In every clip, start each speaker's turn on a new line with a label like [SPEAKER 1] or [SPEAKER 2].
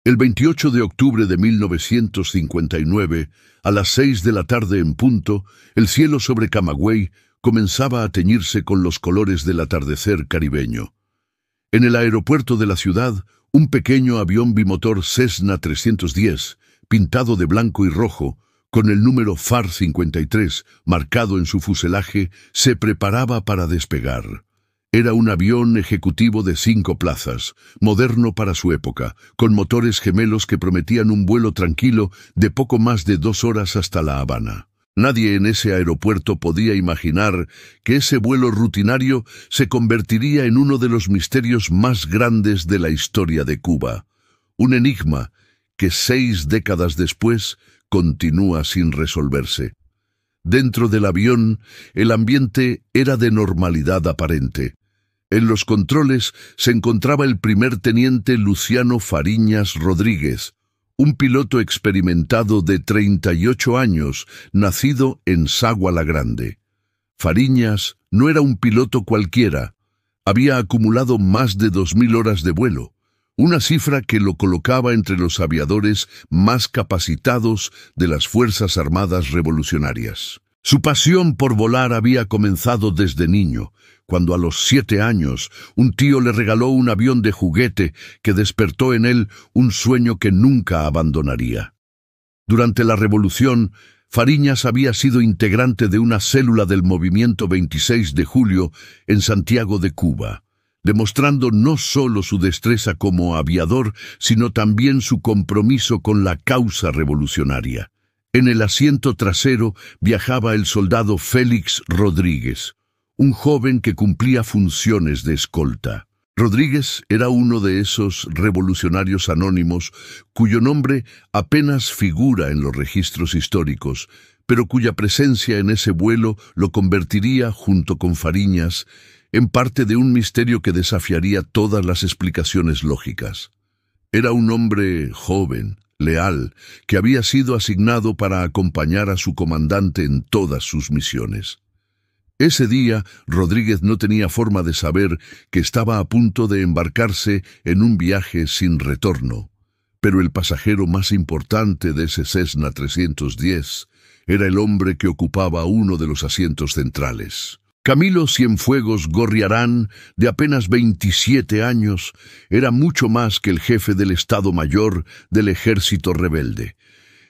[SPEAKER 1] El 28 de octubre de 1959, a las 6 de la tarde en punto, el cielo sobre Camagüey comenzaba a teñirse con los colores del atardecer caribeño. En el aeropuerto de la ciudad, un pequeño avión bimotor Cessna 310, pintado de blanco y rojo, con el número FAR 53 marcado en su fuselaje, se preparaba para despegar. Era un avión ejecutivo de 5 plazas, moderno para su época, con motores gemelos que prometían un vuelo tranquilo de poco más de 2 horas hasta La Habana. Nadie en ese aeropuerto podía imaginar que ese vuelo rutinario se convertiría en uno de los misterios más grandes de la historia de Cuba. Un enigma que 6 décadas después continúa sin resolverse. Dentro del avión, el ambiente era de normalidad aparente. En los controles se encontraba el primer teniente Luciano Fariñas Rodríguez, un piloto experimentado de 38 años, nacido en Sagua la Grande. Fariñas no era un piloto cualquiera. Había acumulado más de 2000 horas de vuelo, una cifra que lo colocaba entre los aviadores más capacitados de las Fuerzas Armadas Revolucionarias. Su pasión por volar había comenzado desde niño, cuando a los 7 años un tío le regaló un avión de juguete que despertó en él un sueño que nunca abandonaría. Durante la Revolución, Fariñas había sido integrante de una célula del Movimiento 26 de Julio en Santiago de Cuba, demostrando no solo su destreza como aviador, sino también su compromiso con la causa revolucionaria. En el asiento trasero viajaba el soldado Félix Rodríguez, un joven que cumplía funciones de escolta. Rodríguez era uno de esos revolucionarios anónimos cuyo nombre apenas figura en los registros históricos, pero cuya presencia en ese vuelo lo convertiría, junto con Fariñas, en parte de un misterio que desafiaría todas las explicaciones lógicas. Era un hombre joven, leal, que había sido asignado para acompañar a su comandante en todas sus misiones. Ese día, Rodríguez no tenía forma de saber que estaba a punto de embarcarse en un viaje sin retorno, pero el pasajero más importante de ese Cessna 310 era el hombre que ocupaba uno de los asientos centrales. Camilo Cienfuegos Gorriarán, de apenas 27 años, era mucho más que el jefe del Estado Mayor del Ejército Rebelde.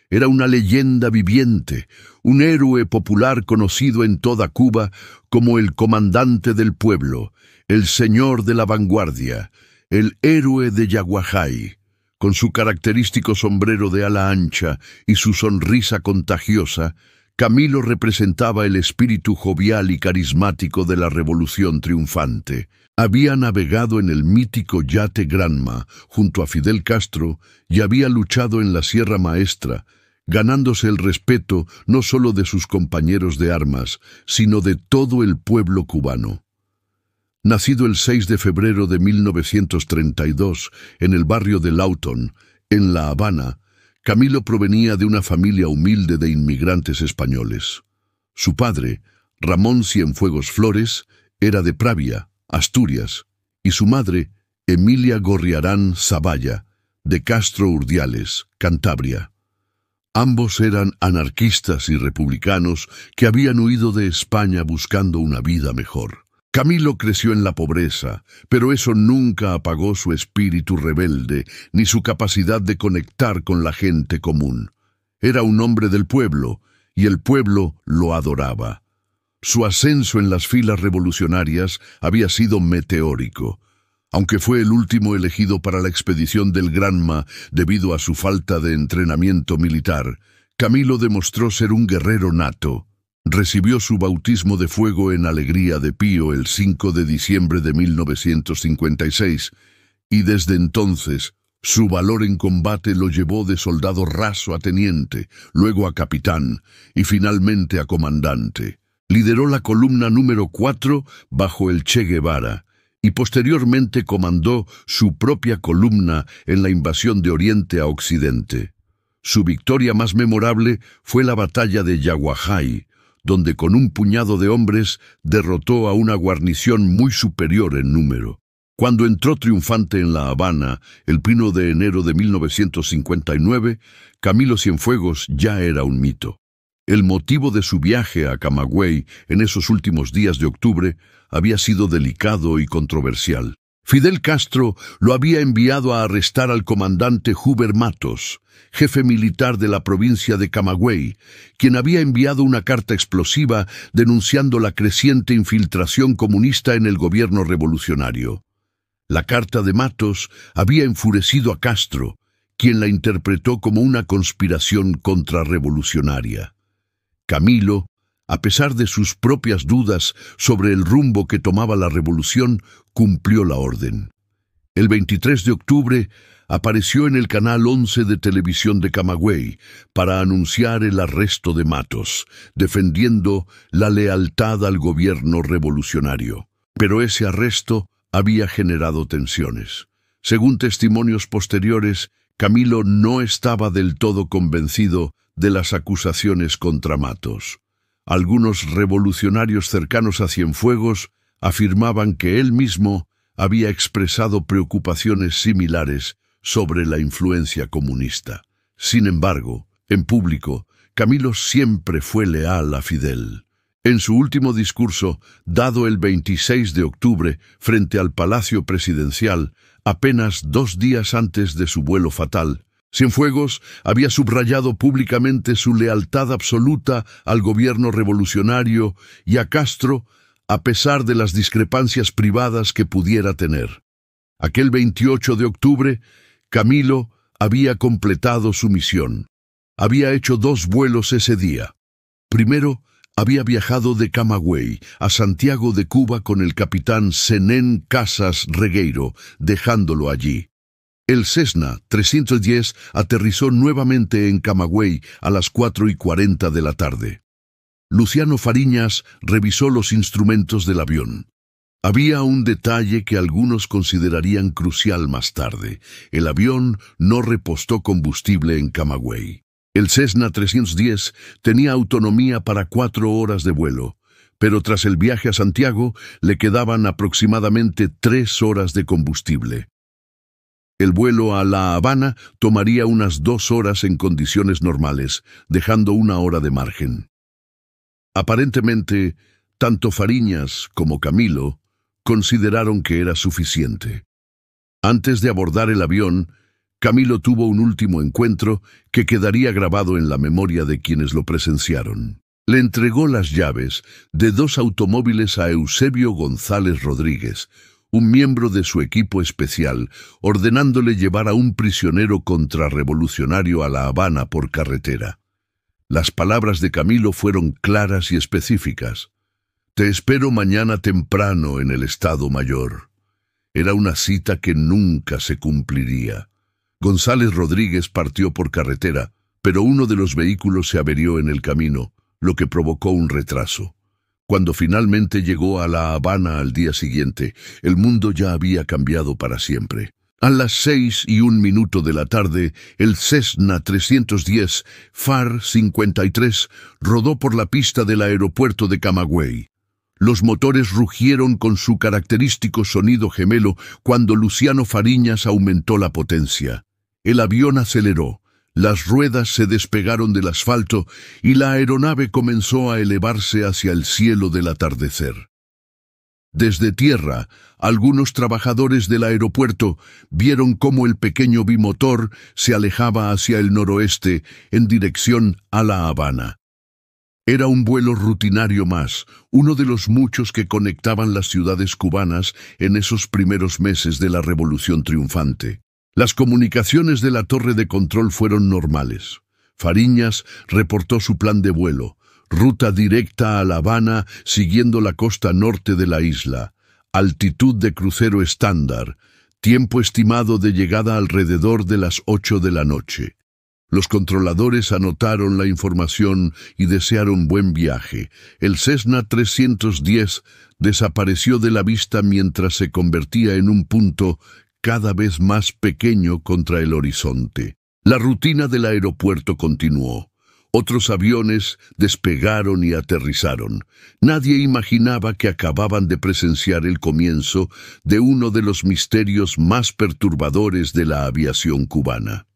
[SPEAKER 1] Era una leyenda viviente, un héroe popular conocido en toda Cuba como el comandante del pueblo, el señor de la vanguardia, el héroe de Yaguajay. Con su característico sombrero de ala ancha y su sonrisa contagiosa, Camilo representaba el espíritu jovial y carismático de la revolución triunfante. Había navegado en el mítico yate Granma junto a Fidel Castro y había luchado en la Sierra Maestra, ganándose el respeto no solo de sus compañeros de armas, sino de todo el pueblo cubano. Nacido el 6 de febrero de 1932 en el barrio de Lawton, en La Habana, Camilo provenía de una familia humilde de inmigrantes españoles. Su padre, Ramón Cienfuegos Flores, era de Pravia, Asturias, y su madre, Emilia Gorriarán Zavalla, de Castro Urdiales, Cantabria. Ambos eran anarquistas y republicanos que habían huido de España buscando una vida mejor. Camilo creció en la pobreza, pero eso nunca apagó su espíritu rebelde ni su capacidad de conectar con la gente común. Era un hombre del pueblo, y el pueblo lo adoraba. Su ascenso en las filas revolucionarias había sido meteórico. Aunque fue el último elegido para la expedición del Granma debido a su falta de entrenamiento militar, Camilo demostró ser un guerrero nato. Recibió su bautismo de fuego en Alegría de Pío el 5 de diciembre de 1956, y desde entonces su valor en combate lo llevó de soldado raso a teniente, luego a capitán y finalmente a comandante. Lideró la columna número 4 bajo el Che Guevara, y posteriormente comandó su propia columna en la invasión de Oriente a Occidente. Su victoria más memorable fue la batalla de Yaguajay, donde con un puñado de hombres derrotó a una guarnición muy superior en número. Cuando entró triunfante en La Habana, el 1 de enero de 1959, Camilo Cienfuegos ya era un mito. El motivo de su viaje a Camagüey en esos últimos días de octubre había sido delicado y controversial. Fidel Castro lo había enviado a arrestar al comandante Huber Matos, jefe militar de la provincia de Camagüey, quien había enviado una carta explosiva denunciando la creciente infiltración comunista en el gobierno revolucionario. La carta de Matos había enfurecido a Castro, quien la interpretó como una conspiración contrarrevolucionaria. Camilo, a pesar de sus propias dudas sobre el rumbo que tomaba la revolución, cumplió la orden. El 23 de octubre apareció en el canal 11 de televisión de Camagüey para anunciar el arresto de Matos, defendiendo la lealtad al gobierno revolucionario. Pero ese arresto había generado tensiones. Según testimonios posteriores, Camilo no estaba del todo convencido de las acusaciones contra Matos. Algunos revolucionarios cercanos a Cienfuegos afirmaban que él mismo había expresado preocupaciones similares sobre la influencia comunista. Sin embargo, en público, Camilo siempre fue leal a Fidel. En su último discurso, dado el 26 de octubre frente al Palacio Presidencial, apenas 2 días antes de su vuelo fatal, Cienfuegos había subrayado públicamente su lealtad absoluta al gobierno revolucionario y a Castro, a pesar de las discrepancias privadas que pudiera tener. Aquel 28 de octubre, Camilo había completado su misión. Había hecho 2 vuelos ese día. Primero, había viajado de Camagüey a Santiago de Cuba con el capitán Zenén Casas Regueiro, dejándolo allí. El Cessna 310 aterrizó nuevamente en Camagüey a las 4:40 de la tarde. Luciano Fariñas revisó los instrumentos del avión. Había un detalle que algunos considerarían crucial más tarde. El avión no repostó combustible en Camagüey. El Cessna 310 tenía autonomía para 4 horas de vuelo, pero tras el viaje a Santiago le quedaban aproximadamente 3 horas de combustible. El vuelo a La Habana tomaría unas 2 horas en condiciones normales, dejando 1 hora de margen. Aparentemente, tanto Fariñas como Camilo consideraron que era suficiente. Antes de abordar el avión, Camilo tuvo un último encuentro que quedaría grabado en la memoria de quienes lo presenciaron. Le entregó las llaves de 2 automóviles a Eusebio González Rodríguez, un miembro de su equipo especial, ordenándole llevar a un prisionero contrarrevolucionario a La Habana por carretera. Las palabras de Camilo fueron claras y específicas. «Te espero mañana temprano en el Estado Mayor». Era una cita que nunca se cumpliría. González Rodríguez partió por carretera, pero uno de los vehículos se averió en el camino, lo que provocó un retraso. Cuando finalmente llegó a La Habana al día siguiente, el mundo ya había cambiado para siempre. A las 6:01 de la tarde, el Cessna 310 FAR 53 rodó por la pista del aeropuerto de Camagüey. Los motores rugieron con su característico sonido gemelo cuando Luciano Fariñas aumentó la potencia. El avión aceleró, las ruedas se despegaron del asfalto y la aeronave comenzó a elevarse hacia el cielo del atardecer. Desde tierra, algunos trabajadores del aeropuerto vieron cómo el pequeño bimotor se alejaba hacia el noroeste en dirección a La Habana. Era un vuelo rutinario más, uno de los muchos que conectaban las ciudades cubanas en esos primeros meses de la Revolución Triunfante. Las comunicaciones de la torre de control fueron normales. Fariñas reportó su plan de vuelo: ruta directa a La Habana siguiendo la costa norte de la isla, altitud de crucero estándar, tiempo estimado de llegada alrededor de las 8 de la noche. Los controladores anotaron la información y desearon buen viaje. El Cessna 310 desapareció de la vista mientras se convertía en un punto cada vez más pequeño contra el horizonte. La rutina del aeropuerto continuó. Otros aviones despegaron y aterrizaron. Nadie imaginaba que acababan de presenciar el comienzo de uno de los misterios más perturbadores de la aviación cubana.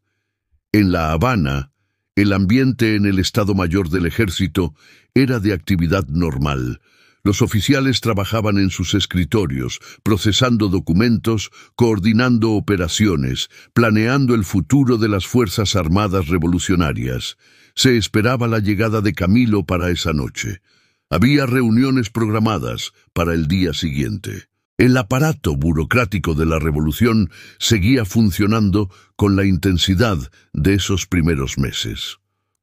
[SPEAKER 1] En La Habana, el ambiente en el Estado Mayor del Ejército era de actividad normal. Los oficiales trabajaban en sus escritorios, procesando documentos, coordinando operaciones, planeando el futuro de las Fuerzas Armadas Revolucionarias. Se esperaba la llegada de Camilo para esa noche. Había reuniones programadas para el día siguiente. El aparato burocrático de la revolución seguía funcionando con la intensidad de esos primeros meses,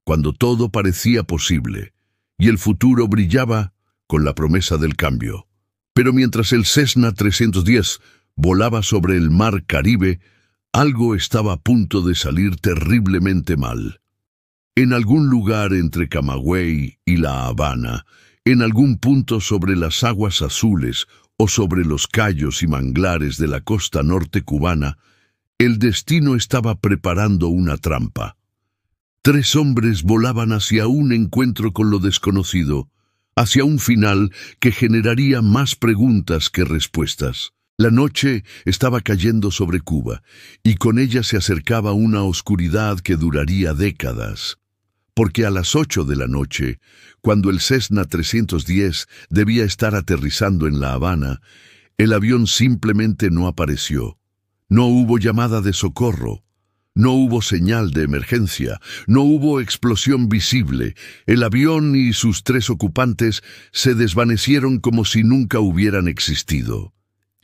[SPEAKER 1] cuando todo parecía posible y el futuro brillaba con la promesa del cambio. Pero mientras el Cessna 310 volaba sobre el mar Caribe, algo estaba a punto de salir terriblemente mal. En algún lugar entre Camagüey y La Habana, en algún punto sobre las aguas azules o sobre los cayos y manglares de la costa norte cubana, el destino estaba preparando una trampa. 3 hombres volaban hacia un encuentro con lo desconocido, hacia un final que generaría más preguntas que respuestas. La noche estaba cayendo sobre Cuba, y con ella se acercaba una oscuridad que duraría décadas. Porque a las 8 de la noche, cuando el Cessna 310 debía estar aterrizando en La Habana, el avión simplemente no apareció. No hubo llamada de socorro. No hubo señal de emergencia, no hubo explosión visible. El avión y sus 3 ocupantes se desvanecieron como si nunca hubieran existido.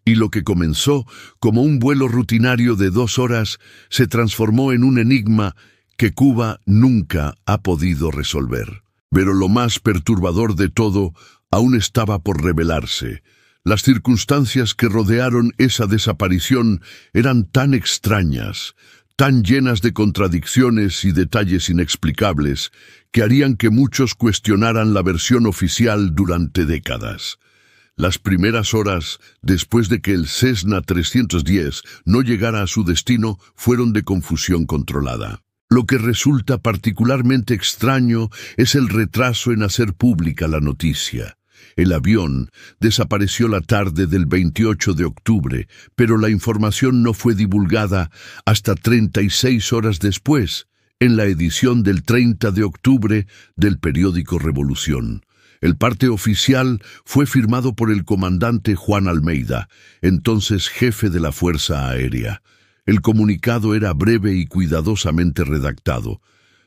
[SPEAKER 1] Y lo que comenzó como un vuelo rutinario de 2 horas se transformó en un enigma que Cuba nunca ha podido resolver. Pero lo más perturbador de todo aún estaba por revelarse. Las circunstancias que rodearon esa desaparición eran tan extrañas, tan llenas de contradicciones y detalles inexplicables, que harían que muchos cuestionaran la versión oficial durante décadas. Las primeras horas después de que el Cessna 310 no llegara a su destino fueron de confusión controlada. Lo que resulta particularmente extraño es el retraso en hacer pública la noticia. El avión desapareció la tarde del 28 de octubre, pero la información no fue divulgada hasta 36 horas después, en la edición del 30 de octubre del periódico Revolución. El parte oficial fue firmado por el comandante Juan Almeida, entonces jefe de la Fuerza Aérea. El comunicado era breve y cuidadosamente redactado.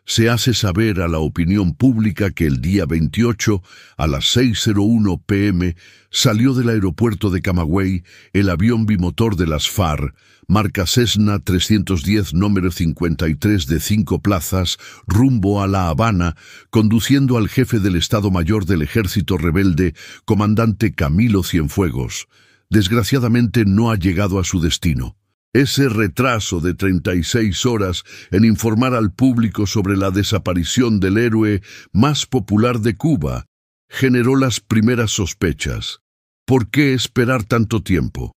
[SPEAKER 1] Se hace saber a la opinión pública que el día 28, a las 6:01 p.m., salió del aeropuerto de Camagüey el avión bimotor de las FARC, marca Cessna 310 número 53 de 5 plazas, rumbo a La Habana, conduciendo al jefe del Estado Mayor del Ejército Rebelde, comandante Camilo Cienfuegos. Desgraciadamente no ha llegado a su destino. Ese retraso de 36 horas en informar al público sobre la desaparición del héroe más popular de Cuba generó las primeras sospechas. ¿Por qué esperar tanto tiempo?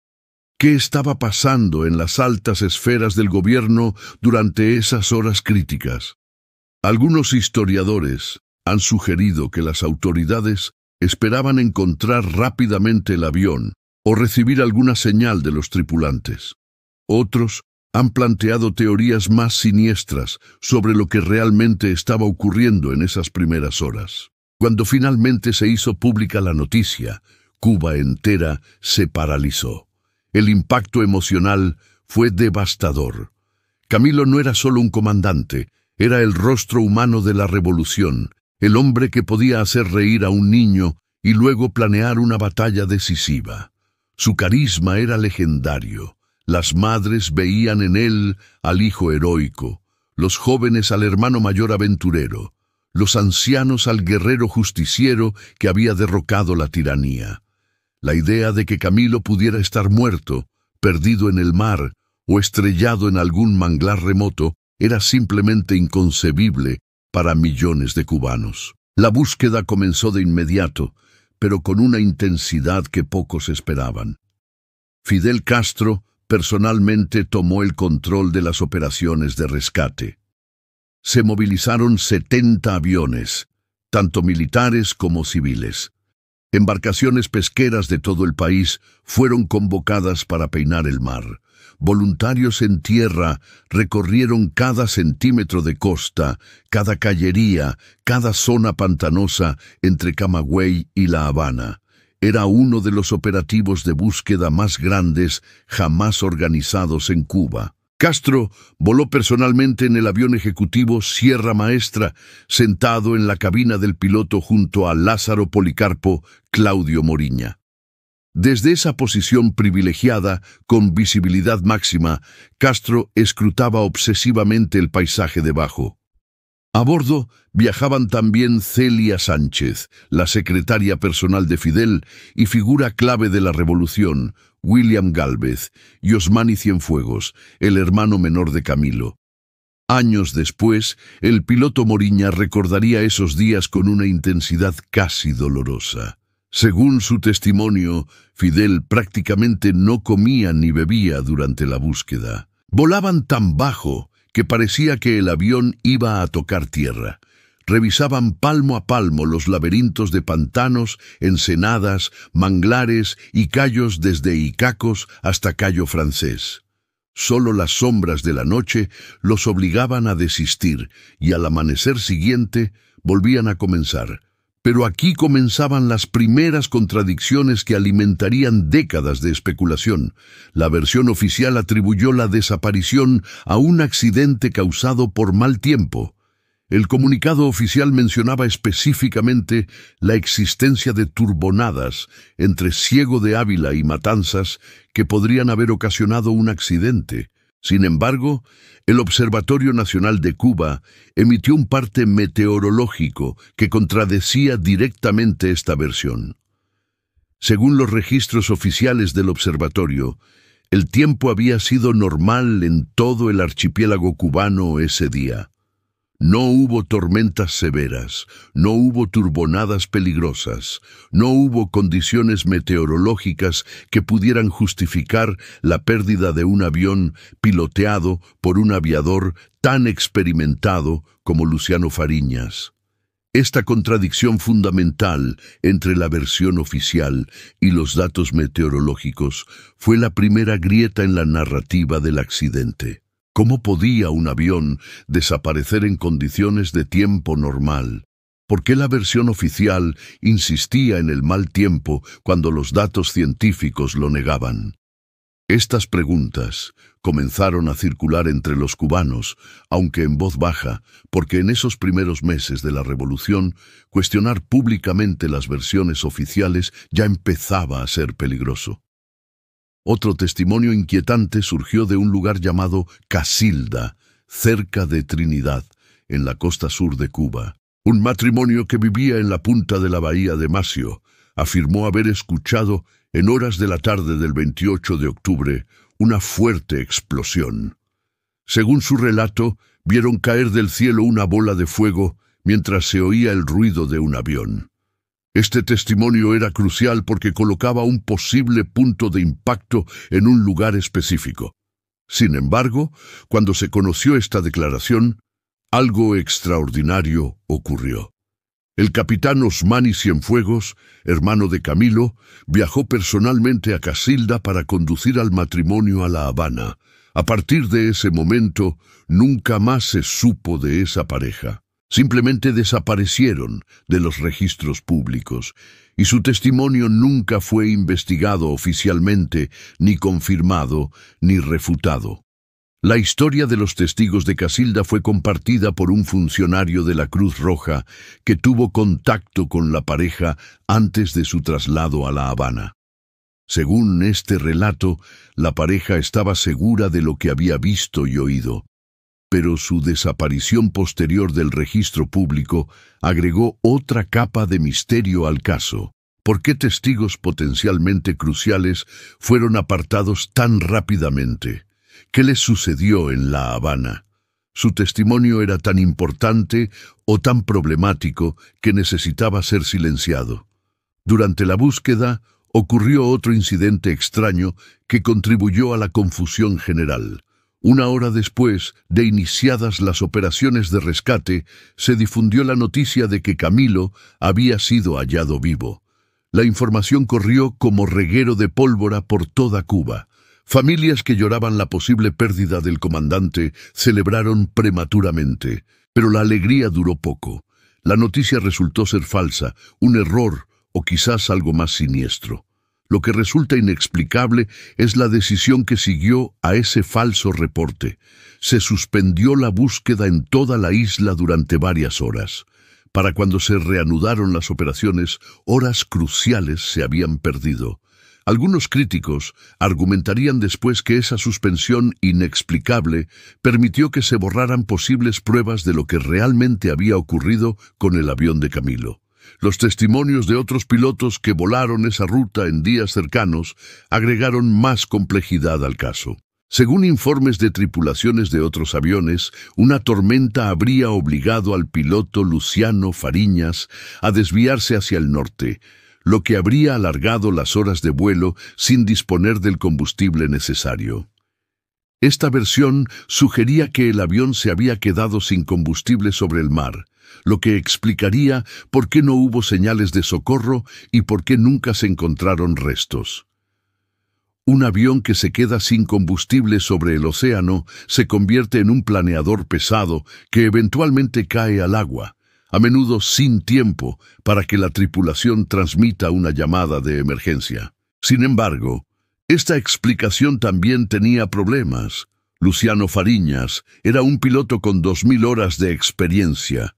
[SPEAKER 1] ¿Qué estaba pasando en las altas esferas del gobierno durante esas horas críticas? Algunos historiadores han sugerido que las autoridades esperaban encontrar rápidamente el avión o recibir alguna señal de los tripulantes. Otros han planteado teorías más siniestras sobre lo que realmente estaba ocurriendo en esas primeras horas. Cuando finalmente se hizo pública la noticia, Cuba entera se paralizó. El impacto emocional fue devastador. Camilo no era solo un comandante, era el rostro humano de la revolución, el hombre que podía hacer reír a un niño y luego planear una batalla decisiva. Su carisma era legendario. Las madres veían en él al hijo heroico, los jóvenes al hermano mayor aventurero, los ancianos al guerrero justiciero que había derrocado la tiranía. La idea de que Camilo pudiera estar muerto, perdido en el mar o estrellado en algún manglar remoto era simplemente inconcebible para millones de cubanos. La búsqueda comenzó de inmediato, pero con una intensidad que pocos esperaban. Fidel Castro personalmente tomó el control de las operaciones de rescate. Se movilizaron 70 aviones, tanto militares como civiles. Embarcaciones pesqueras de todo el país fueron convocadas para peinar el mar. Voluntarios en tierra recorrieron cada centímetro de costa, cada callería, cada zona pantanosa entre Camagüey y La Habana. Era uno de los operativos de búsqueda más grandes jamás organizados en Cuba. Castro voló personalmente en el avión ejecutivo Sierra Maestra, sentado en la cabina del piloto junto a Lázaro Policarpo, Claudio Moriña. Desde esa posición privilegiada, con visibilidad máxima, Castro escrutaba obsesivamente el paisaje debajo. A bordo viajaban también Celia Sánchez, la secretaria personal de Fidel y figura clave de la revolución, William Gálvez, y Osmani Cienfuegos, el hermano menor de Camilo. Años después, el piloto Moriña recordaría esos días con una intensidad casi dolorosa. Según su testimonio, Fidel prácticamente no comía ni bebía durante la búsqueda. Volaban tan bajo que parecía que el avión iba a tocar tierra. Revisaban palmo a palmo los laberintos de pantanos, ensenadas, manglares y cayos desde Icacos hasta Cayo Francés. Solo las sombras de la noche los obligaban a desistir y al amanecer siguiente volvían a comenzar. Pero aquí comenzaban las primeras contradicciones que alimentarían décadas de especulación. La versión oficial atribuyó la desaparición a un accidente causado por mal tiempo. El comunicado oficial mencionaba específicamente la existencia de turbonadas entre Ciego de Ávila y Matanzas que podrían haber ocasionado un accidente. Sin embargo, el Observatorio Nacional de Cuba emitió un parte meteorológico que contradecía directamente esta versión. Según los registros oficiales del observatorio, el tiempo había sido normal en todo el archipiélago cubano ese día. No hubo tormentas severas, no hubo turbonadas peligrosas, no hubo condiciones meteorológicas que pudieran justificar la pérdida de un avión piloteado por un aviador tan experimentado como Luciano Fariñas. Esta contradicción fundamental entre la versión oficial y los datos meteorológicos fue la primera grieta en la narrativa del accidente. ¿Cómo podía un avión desaparecer en condiciones de tiempo normal? ¿Por qué la versión oficial insistía en el mal tiempo cuando los datos científicos lo negaban? Estas preguntas comenzaron a circular entre los cubanos, aunque en voz baja, porque en esos primeros meses de la revolución, cuestionar públicamente las versiones oficiales ya empezaba a ser peligroso. Otro testimonio inquietante surgió de un lugar llamado Casilda, cerca de Trinidad, en la costa sur de Cuba. Un matrimonio que vivía en la punta de la bahía de Macio afirmó haber escuchado, en horas de la tarde del 28 de octubre, una fuerte explosión. Según su relato, vieron caer del cielo una bola de fuego mientras se oía el ruido de un avión. Este testimonio era crucial porque colocaba un posible punto de impacto en un lugar específico. Sin embargo, cuando se conoció esta declaración, algo extraordinario ocurrió. El capitán Osmani Cienfuegos, hermano de Camilo, viajó personalmente a Casilda para conducir al matrimonio a La Habana. A partir de ese momento, nunca más se supo de esa pareja. Simplemente desaparecieron de los registros públicos, y su testimonio nunca fue investigado oficialmente, ni confirmado, ni refutado. La historia de los testigos de Casilda fue compartida por un funcionario de la Cruz Roja que tuvo contacto con la pareja antes de su traslado a La Habana. Según este relato, la pareja estaba segura de lo que había visto y oído, pero su desaparición posterior del registro público agregó otra capa de misterio al caso. ¿Por qué testigos potencialmente cruciales fueron apartados tan rápidamente? ¿Qué les sucedió en La Habana? ¿Su testimonio era tan importante o tan problemático que necesitaba ser silenciado? Durante la búsqueda, ocurrió otro incidente extraño que contribuyó a la confusión general. Una hora después de iniciadas las operaciones de rescate, se difundió la noticia de que Camilo había sido hallado vivo. La información corrió como reguero de pólvora por toda Cuba. Familias que lloraban la posible pérdida del comandante celebraron prematuramente, pero la alegría duró poco. La noticia resultó ser falsa, un error o quizás algo más siniestro. Lo que resulta inexplicable es la decisión que siguió a ese falso reporte. Se suspendió la búsqueda en toda la isla durante varias horas. Para cuando se reanudaron las operaciones, horas cruciales se habían perdido. Algunos críticos argumentarían después que esa suspensión inexplicable permitió que se borraran posibles pruebas de lo que realmente había ocurrido con el avión de Camilo. Los testimonios de otros pilotos que volaron esa ruta en días cercanos agregaron más complejidad al caso. Según informes de tripulaciones de otros aviones, una tormenta habría obligado al piloto Luciano Fariñas a desviarse hacia el norte, lo que habría alargado las horas de vuelo sin disponer del combustible necesario. Esta versión sugería que el avión se había quedado sin combustible sobre el mar, lo que explicaría por qué no hubo señales de socorro y por qué nunca se encontraron restos. Un avión que se queda sin combustible sobre el océano se convierte en un planeador pesado que eventualmente cae al agua, a menudo sin tiempo para que la tripulación transmita una llamada de emergencia. Sin embargo, esta explicación también tenía problemas. Luciano Fariñas era un piloto con 2000 horas de experiencia.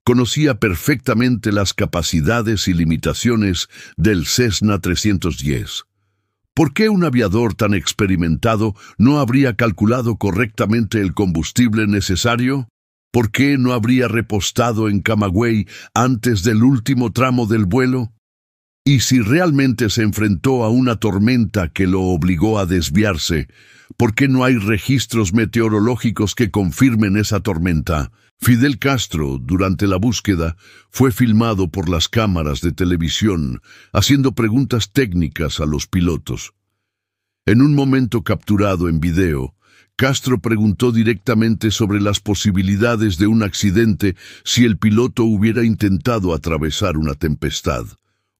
[SPEAKER 1] Conocía perfectamente las capacidades y limitaciones del Cessna 310. ¿Por qué un aviador tan experimentado no habría calculado correctamente el combustible necesario? ¿Por qué no habría repostado en Camagüey antes del último tramo del vuelo? Y si realmente se enfrentó a una tormenta que lo obligó a desviarse, ¿por qué no hay registros meteorológicos que confirmen esa tormenta? Fidel Castro, durante la búsqueda, fue filmado por las cámaras de televisión, haciendo preguntas técnicas a los pilotos. En un momento capturado en video, Castro preguntó directamente sobre las posibilidades de un accidente si el piloto hubiera intentado atravesar una tempestad.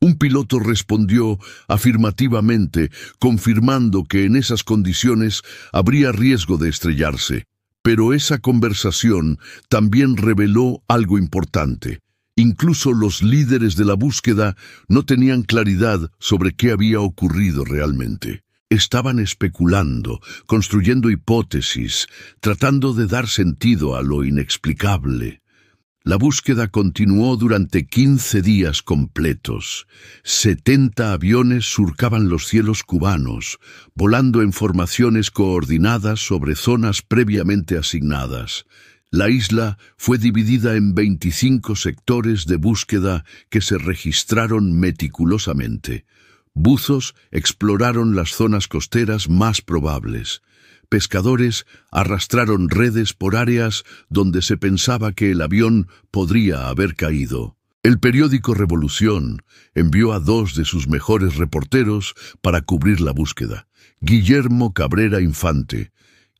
[SPEAKER 1] Un piloto respondió afirmativamente, confirmando que en esas condiciones habría riesgo de estrellarse. Pero esa conversación también reveló algo importante. Incluso los líderes de la búsqueda no tenían claridad sobre qué había ocurrido realmente. Estaban especulando, construyendo hipótesis, tratando de dar sentido a lo inexplicable. La búsqueda continuó durante 15 días completos. 70 aviones surcaban los cielos cubanos, volando en formaciones coordinadas sobre zonas previamente asignadas. La isla fue dividida en 25 sectores de búsqueda que se registraron meticulosamente. Buzos exploraron las zonas costeras más probables. Pescadores arrastraron redes por áreas donde se pensaba que el avión podría haber caído. El periódico Revolución envió a 2 de sus mejores reporteros para cubrir la búsqueda. Guillermo Cabrera Infante,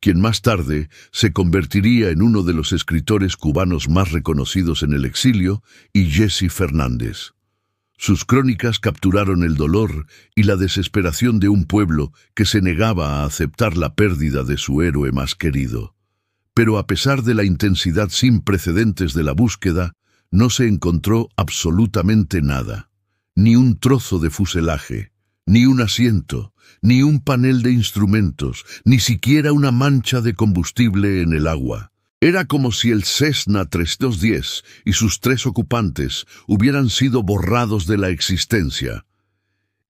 [SPEAKER 1] quien más tarde se convertiría en uno de los escritores cubanos más reconocidos en el exilio, y Jesse Fernández. Sus crónicas capturaron el dolor y la desesperación de un pueblo que se negaba a aceptar la pérdida de su héroe más querido. Pero a pesar de la intensidad sin precedentes de la búsqueda, no se encontró absolutamente nada. Ni un trozo de fuselaje, ni un asiento, ni un panel de instrumentos, ni siquiera una mancha de combustible en el agua. Era como si el Cessna 310 y sus 3 ocupantes hubieran sido borrados de la existencia.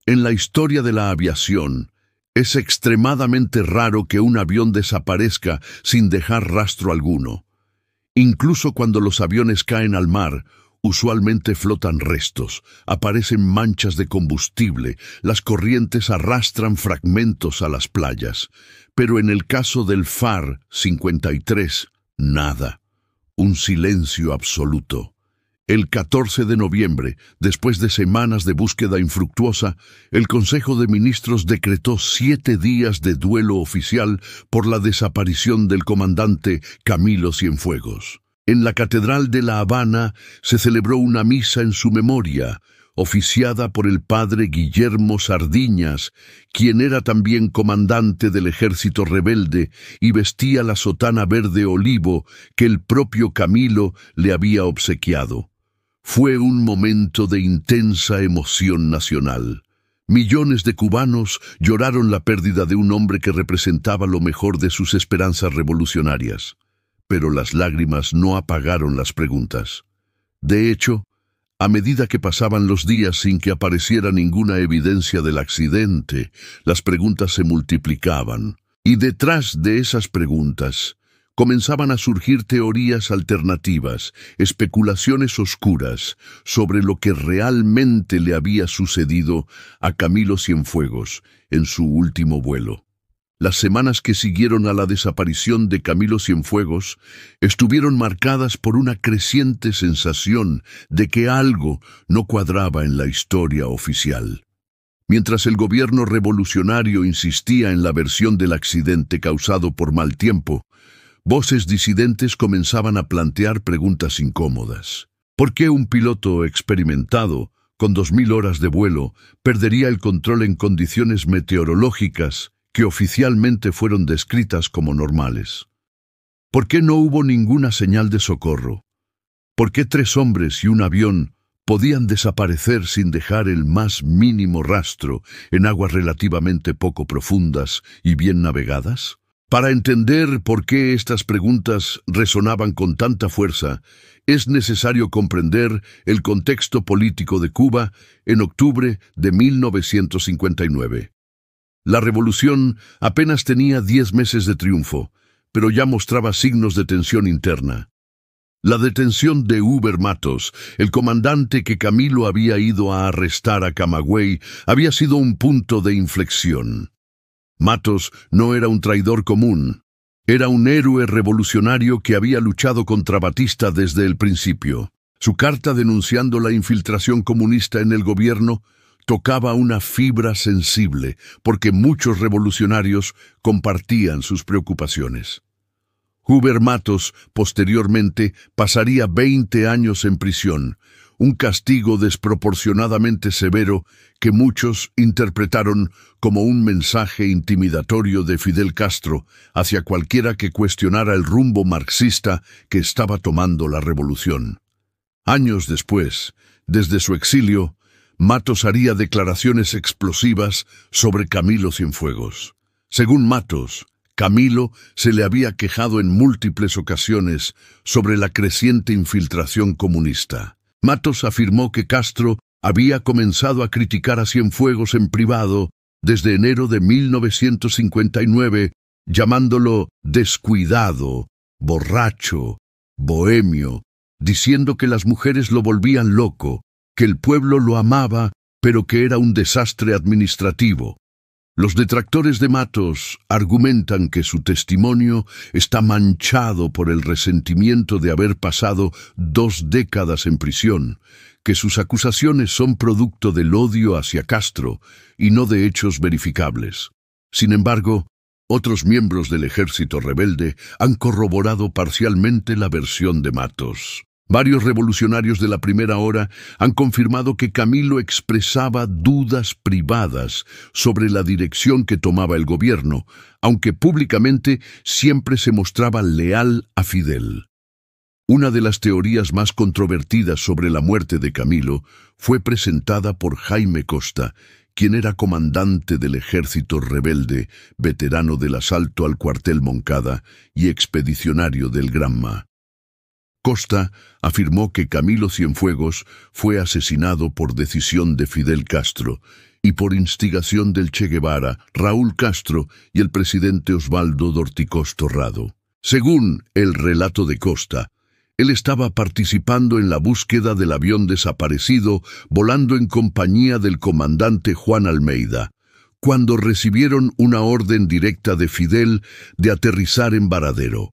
[SPEAKER 1] En la historia de la aviación, es extremadamente raro que un avión desaparezca sin dejar rastro alguno. Incluso cuando los aviones caen al mar, usualmente flotan restos, aparecen manchas de combustible, las corrientes arrastran fragmentos a las playas. Pero en el caso del FAR 53, nada. Un silencio absoluto. El 14 de noviembre, después de semanas de búsqueda infructuosa, el Consejo de Ministros decretó 7 días de duelo oficial por la desaparición del comandante Camilo Cienfuegos. En la Catedral de La Habana se celebró una misa en su memoria, oficiada por el padre Guillermo Sardiñas, quien era también comandante del ejército rebelde y vestía la sotana verde olivo que el propio Camilo le había obsequiado. Fue un momento de intensa emoción nacional. Millones de cubanos lloraron la pérdida de un hombre que representaba lo mejor de sus esperanzas revolucionarias. Pero las lágrimas no apagaron las preguntas. De hecho, a medida que pasaban los días sin que apareciera ninguna evidencia del accidente, las preguntas se multiplicaban. Y detrás de esas preguntas comenzaban a surgir teorías alternativas, especulaciones oscuras sobre lo que realmente le había sucedido a Camilo Cienfuegos en su último vuelo. Las semanas que siguieron a la desaparición de Camilo Cienfuegos estuvieron marcadas por una creciente sensación de que algo no cuadraba en la historia oficial. Mientras el gobierno revolucionario insistía en la versión del accidente causado por mal tiempo, voces disidentes comenzaban a plantear preguntas incómodas. ¿Por qué un piloto experimentado, con 2000 horas de vuelo, perdería el control en condiciones meteorológicas que oficialmente fueron descritas como normales? ¿Por qué no hubo ninguna señal de socorro? ¿Por qué 3 hombres y un avión podían desaparecer sin dejar el más mínimo rastro en aguas relativamente poco profundas y bien navegadas? Para entender por qué estas preguntas resonaban con tanta fuerza, es necesario comprender el contexto político de Cuba en octubre de 1959. La revolución apenas tenía 10 meses de triunfo, pero ya mostraba signos de tensión interna. La detención de Huber Matos, el comandante que Camilo había ido a arrestar a Camagüey, había sido un punto de inflexión. Matos no era un traidor común, era un héroe revolucionario que había luchado contra Batista desde el principio. Su carta denunciando la infiltración comunista en el gobierno tocaba una fibra sensible, porque muchos revolucionarios compartían sus preocupaciones. Huber Matos, posteriormente, pasaría 20 años en prisión, un castigo desproporcionadamente severo que muchos interpretaron como un mensaje intimidatorio de Fidel Castro hacia cualquiera que cuestionara el rumbo marxista que estaba tomando la revolución. Años después, desde su exilio, Matos haría declaraciones explosivas sobre Camilo Cienfuegos. Según Matos, Camilo se le había quejado en múltiples ocasiones sobre la creciente infiltración comunista. Matos afirmó que Castro había comenzado a criticar a Cienfuegos en privado desde enero de 1959, llamándolo descuidado, borracho, bohemio, diciendo que las mujeres lo volvían loco, que el pueblo lo amaba, pero que era un desastre administrativo. Los detractores de Matos argumentan que su testimonio está manchado por el resentimiento de haber pasado 2 décadas en prisión, que sus acusaciones son producto del odio hacia Castro y no de hechos verificables. Sin embargo, otros miembros del ejército rebelde han corroborado parcialmente la versión de Matos. Varios revolucionarios de la primera hora han confirmado que Camilo expresaba dudas privadas sobre la dirección que tomaba el gobierno, aunque públicamente siempre se mostraba leal a Fidel. Una de las teorías más controvertidas sobre la muerte de Camilo fue presentada por Jaime Costa, quien era comandante del ejército rebelde, veterano del asalto al cuartel Moncada y expedicionario del Granma. Costa afirmó que Camilo Cienfuegos fue asesinado por decisión de Fidel Castro y por instigación del Che Guevara, Raúl Castro y el presidente Osvaldo Dorticós Torrado. Según el relato de Costa, él estaba participando en la búsqueda del avión desaparecido, volando en compañía del comandante Juan Almeida, cuando recibieron una orden directa de Fidel de aterrizar en Varadero.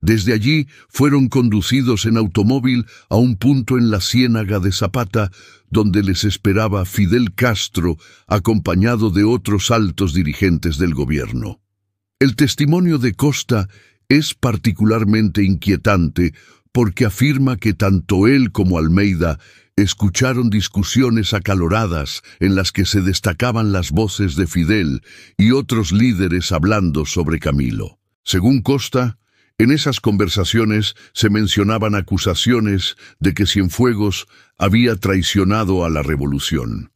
[SPEAKER 1] Desde allí fueron conducidos en automóvil a un punto en la Ciénaga de Zapata, donde les esperaba Fidel Castro, acompañado de otros altos dirigentes del gobierno. El testimonio de Costa es particularmente inquietante porque afirma que tanto él como Almeida escucharon discusiones acaloradas en las que se destacaban las voces de Fidel y otros líderes hablando sobre Camilo. Según Costa, en esas conversaciones se mencionaban acusaciones de que Cienfuegos había traicionado a la revolución.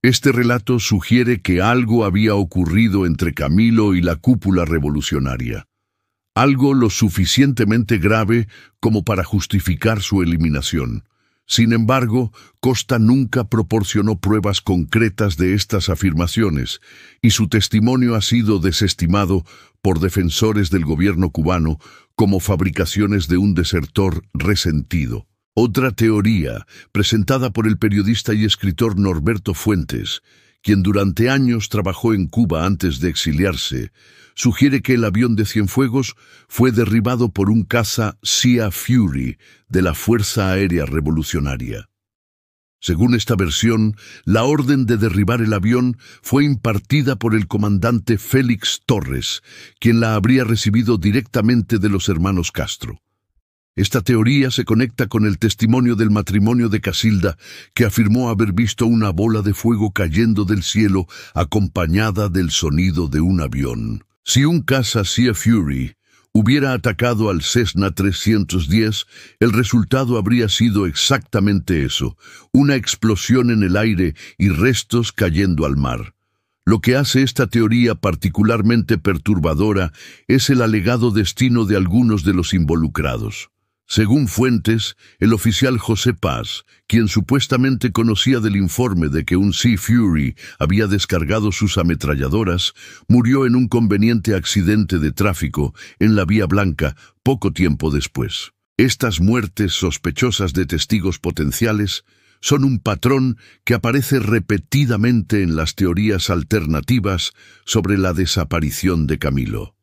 [SPEAKER 1] Este relato sugiere que algo había ocurrido entre Camilo y la cúpula revolucionaria. Algo lo suficientemente grave como para justificar su eliminación. Sin embargo, Costa nunca proporcionó pruebas concretas de estas afirmaciones, y su testimonio ha sido desestimado por defensores del gobierno cubano como fabricaciones de un desertor resentido. Otra teoría, presentada por el periodista y escritor Norberto Fuentes, quien durante años trabajó en Cuba antes de exiliarse, sugiere que el avión de Cienfuegos fue derribado por un caza Sea Fury de la Fuerza Aérea Revolucionaria. Según esta versión, la orden de derribar el avión fue impartida por el comandante Félix Torres, quien la habría recibido directamente de los hermanos Castro. Esta teoría se conecta con el testimonio del matrimonio de Casilda, que afirmó haber visto una bola de fuego cayendo del cielo acompañada del sonido de un avión. Si un caza Sea Fury hubiera atacado al Cessna 310, el resultado habría sido exactamente eso, una explosión en el aire y restos cayendo al mar. Lo que hace esta teoría particularmente perturbadora es el alegado destino de algunos de los involucrados. Según fuentes, el oficial José Paz, quien supuestamente conocía del informe de que un Sea Fury había descargado sus ametralladoras, murió en un conveniente accidente de tráfico en la Vía Blanca poco tiempo después. Estas muertes sospechosas de testigos potenciales son un patrón que aparece repetidamente en las teorías alternativas sobre la desaparición de Camilo.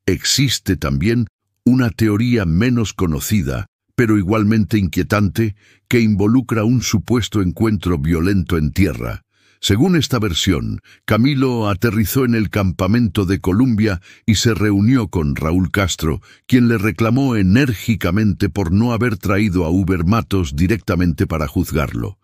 [SPEAKER 1] Existe también una teoría menos conocida, pero igualmente inquietante, que involucra un supuesto encuentro violento en tierra. Según esta versión, Camilo aterrizó en el campamento de Columbia y se reunió con Raúl Castro, quien le reclamó enérgicamente por no haber traído a Uber Matos directamente para juzgarlo.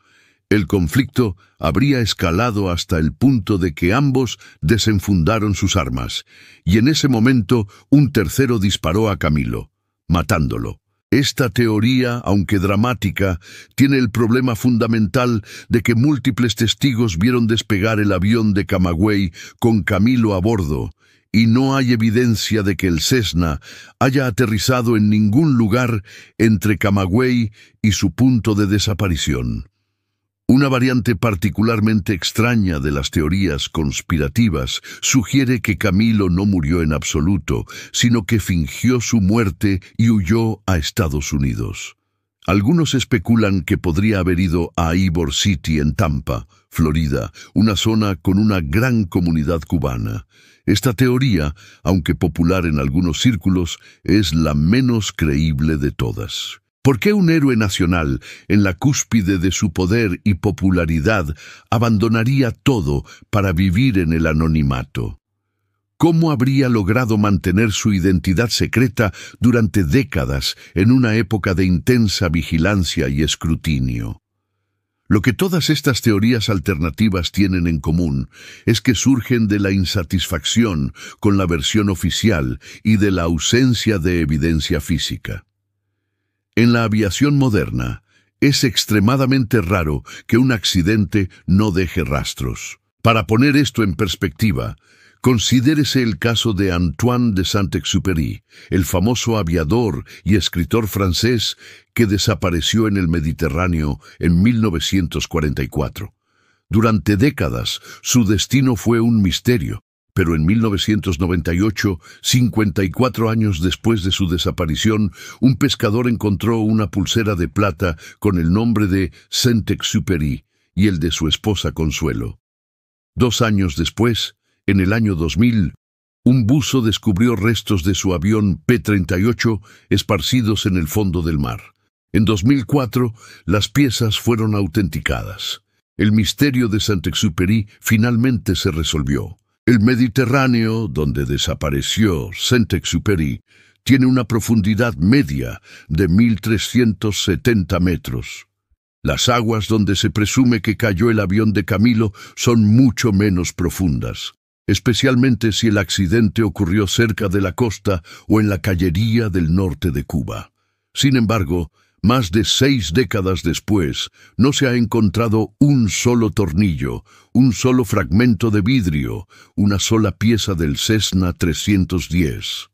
[SPEAKER 1] El conflicto habría escalado hasta el punto de que ambos desenfundaron sus armas, y en ese momento un tercero disparó a Camilo, matándolo. Esta teoría, aunque dramática, tiene el problema fundamental de que múltiples testigos vieron despegar el avión de Camagüey con Camilo a bordo, y no hay evidencia de que el Cessna haya aterrizado en ningún lugar entre Camagüey y su punto de desaparición. Una variante particularmente extraña de las teorías conspirativas sugiere que Camilo no murió en absoluto, sino que fingió su muerte y huyó a Estados Unidos. Algunos especulan que podría haber ido a Ybor City en Tampa, Florida, una zona con una gran comunidad cubana. Esta teoría, aunque popular en algunos círculos, es la menos creíble de todas. ¿Por qué un héroe nacional, en la cúspide de su poder y popularidad, abandonaría todo para vivir en el anonimato? ¿Cómo habría logrado mantener su identidad secreta durante décadas en una época de intensa vigilancia y escrutinio? Lo que todas estas teorías alternativas tienen en común es que surgen de la insatisfacción con la versión oficial y de la ausencia de evidencia física. En la aviación moderna, es extremadamente raro que un accidente no deje rastros. Para poner esto en perspectiva, considérese el caso de Antoine de Saint-Exupéry, el famoso aviador y escritor francés que desapareció en el Mediterráneo en 1944. Durante décadas, su destino fue un misterio. Pero en 1998, 54 años después de su desaparición, un pescador encontró una pulsera de plata con el nombre de Saint-Exupéry y el de su esposa Consuelo. 2 años después, en el año 2000, Un buzo descubrió restos de su avión P-38 esparcidos en el fondo del mar. En 2004, las piezas fueron autenticadas. El misterio de Saint-Exupéry finalmente se resolvió. El Mediterráneo, donde desapareció Saint-Exupéry, tiene una profundidad media de 1.370 metros. Las aguas donde se presume que cayó el avión de Camilo son mucho menos profundas, especialmente si el accidente ocurrió cerca de la costa o en la callería del norte de Cuba. Sin embargo, más de 6 décadas después, no se ha encontrado un solo tornillo, un solo fragmento de vidrio, una sola pieza del Cessna 310.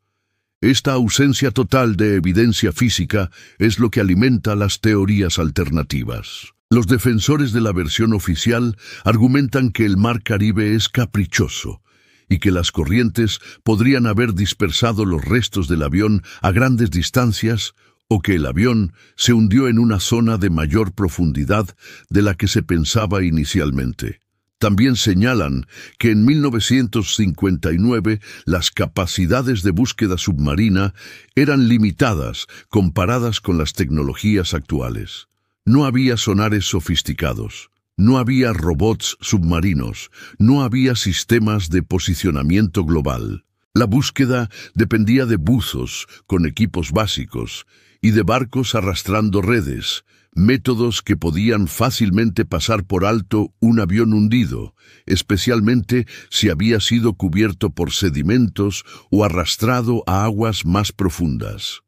[SPEAKER 1] Esta ausencia total de evidencia física es lo que alimenta las teorías alternativas. Los defensores de la versión oficial argumentan que el Mar Caribe es caprichoso y que las corrientes podrían haber dispersado los restos del avión a grandes distancias o que el avión se hundió en una zona de mayor profundidad de la que se pensaba inicialmente. También señalan que en 1959 las capacidades de búsqueda submarina eran limitadas comparadas con las tecnologías actuales. No había sonares sofisticados, no había robots submarinos, no había sistemas de posicionamiento global. La búsqueda dependía de buzos con equipos básicos y de barcos arrastrando redes, métodos que podían fácilmente pasar por alto un avión hundido, especialmente si había sido cubierto por sedimentos o arrastrado a aguas más profundas.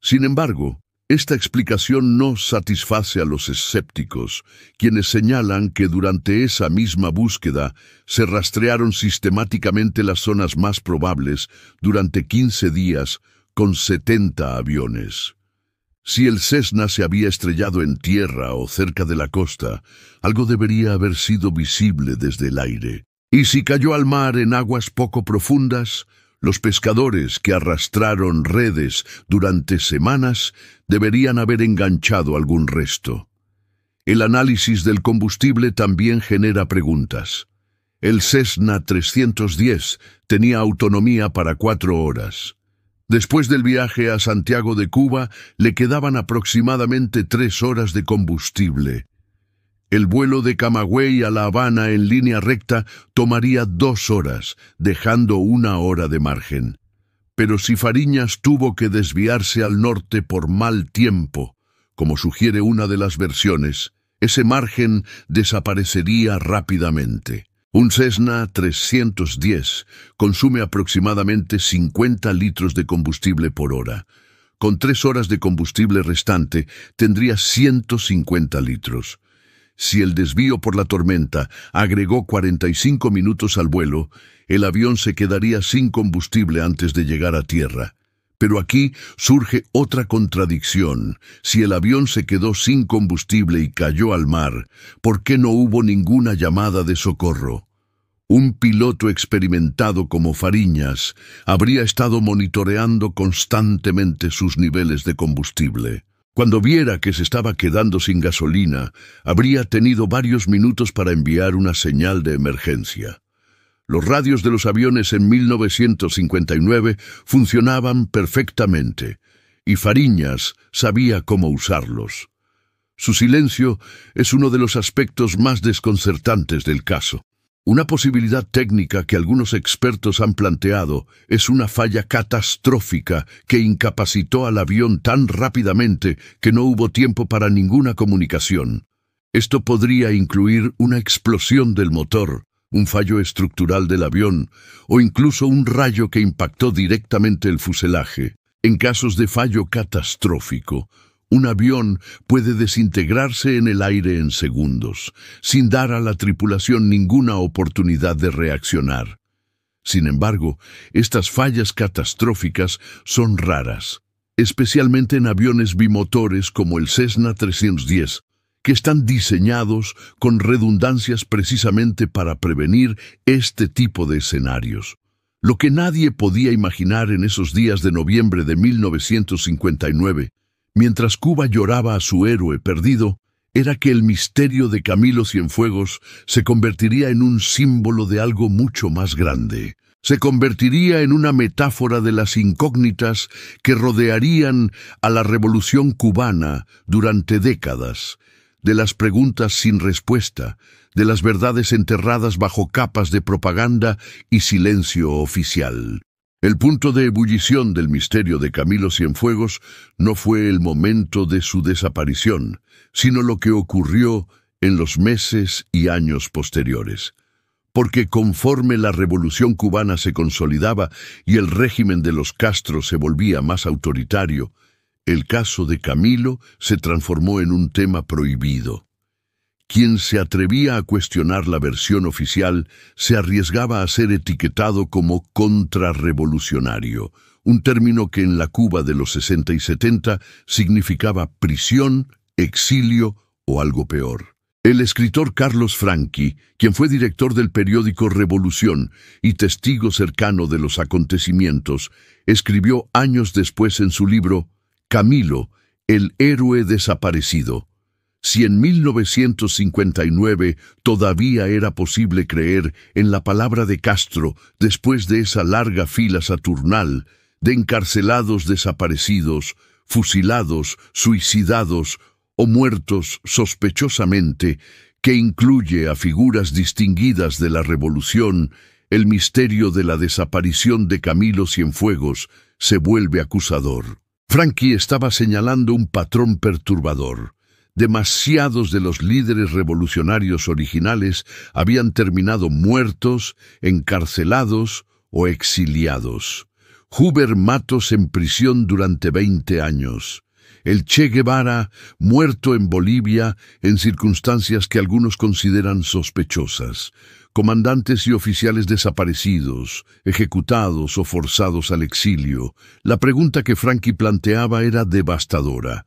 [SPEAKER 1] Sin embargo, esta explicación no satisface a los escépticos, quienes señalan que durante esa misma búsqueda se rastrearon sistemáticamente las zonas más probables durante 15 días con 70 aviones. Si el Cessna se había estrellado en tierra o cerca de la costa, algo debería haber sido visible desde el aire. Y si cayó al mar en aguas poco profundas, los pescadores que arrastraron redes durante semanas deberían haber enganchado algún resto. El análisis del combustible también genera preguntas. El Cessna 310 tenía autonomía para 4 horas. Después del viaje a Santiago de Cuba, le quedaban aproximadamente 3 horas de combustible. El vuelo de Camagüey a La Habana en línea recta tomaría 2 horas, dejando 1 hora de margen. Pero si Fariñas tuvo que desviarse al norte por mal tiempo, como sugiere una de las versiones, ese margen desaparecería rápidamente. Un Cessna 310 consume aproximadamente 50 litros de combustible por hora. Con 3 horas de combustible restante, tendría 150 litros. Si el desvío por la tormenta agregó 45 minutos al vuelo, el avión se quedaría sin combustible antes de llegar a tierra. Pero aquí surge otra contradicción. Si el avión se quedó sin combustible y cayó al mar, ¿por qué no hubo ninguna llamada de socorro? Un piloto experimentado como Fariñas habría estado monitoreando constantemente sus niveles de combustible. Cuando viera que se estaba quedando sin gasolina, habría tenido varios minutos para enviar una señal de emergencia. Los radios de los aviones en 1959 funcionaban perfectamente, y Fariñas sabía cómo usarlos. Su silencio es uno de los aspectos más desconcertantes del caso. Una posibilidad técnica que algunos expertos han planteado es una falla catastrófica que incapacitó al avión tan rápidamente que no hubo tiempo para ninguna comunicación. Esto podría incluir una explosión del motor, un fallo estructural del avión o incluso un rayo que impactó directamente el fuselaje. En casos de fallo catastrófico, un avión puede desintegrarse en el aire en segundos, sin dar a la tripulación ninguna oportunidad de reaccionar. Sin embargo, estas fallas catastróficas son raras, especialmente en aviones bimotores como el Cessna 310, que están diseñados con redundancias precisamente para prevenir este tipo de escenarios. Lo que nadie podía imaginar en esos días de noviembre de 1959, mientras Cuba lloraba a su héroe perdido, era que el misterio de Camilo Cienfuegos se convertiría en un símbolo de algo mucho más grande. Se convertiría en una metáfora de las incógnitas que rodearían a la Revolución cubana durante décadas, de las preguntas sin respuesta, de las verdades enterradas bajo capas de propaganda y silencio oficial. El punto de ebullición del misterio de Camilo Cienfuegos no fue el momento de su desaparición, sino lo que ocurrió en los meses y años posteriores. Porque conforme la Revolución cubana se consolidaba y el régimen de los Castro se volvía más autoritario, el caso de Camilo se transformó en un tema prohibido. Quien se atrevía a cuestionar la versión oficial se arriesgaba a ser etiquetado como contrarrevolucionario, un término que en la Cuba de los 60 y 70 significaba prisión, exilio o algo peor. El escritor Carlos Franqui, quien fue director del periódico Revolución y testigo cercano de los acontecimientos, escribió años después en su libro Camilo, el héroe desaparecido. Si en 1959 todavía era posible creer en la palabra de Castro después de esa larga fila saturnal de encarcelados desaparecidos, fusilados, suicidados o muertos sospechosamente, que incluye a figuras distinguidas de la Revolución, el misterio de la desaparición de Camilo Cienfuegos se vuelve acusador. Franqui estaba señalando un patrón perturbador. Demasiados de los líderes revolucionarios originales habían terminado muertos, encarcelados o exiliados. Huber Matos en prisión durante 20 años. El Che Guevara muerto en Bolivia en circunstancias que algunos consideran sospechosas. Comandantes y oficiales desaparecidos, ejecutados o forzados al exilio. La pregunta que Franqui planteaba era devastadora.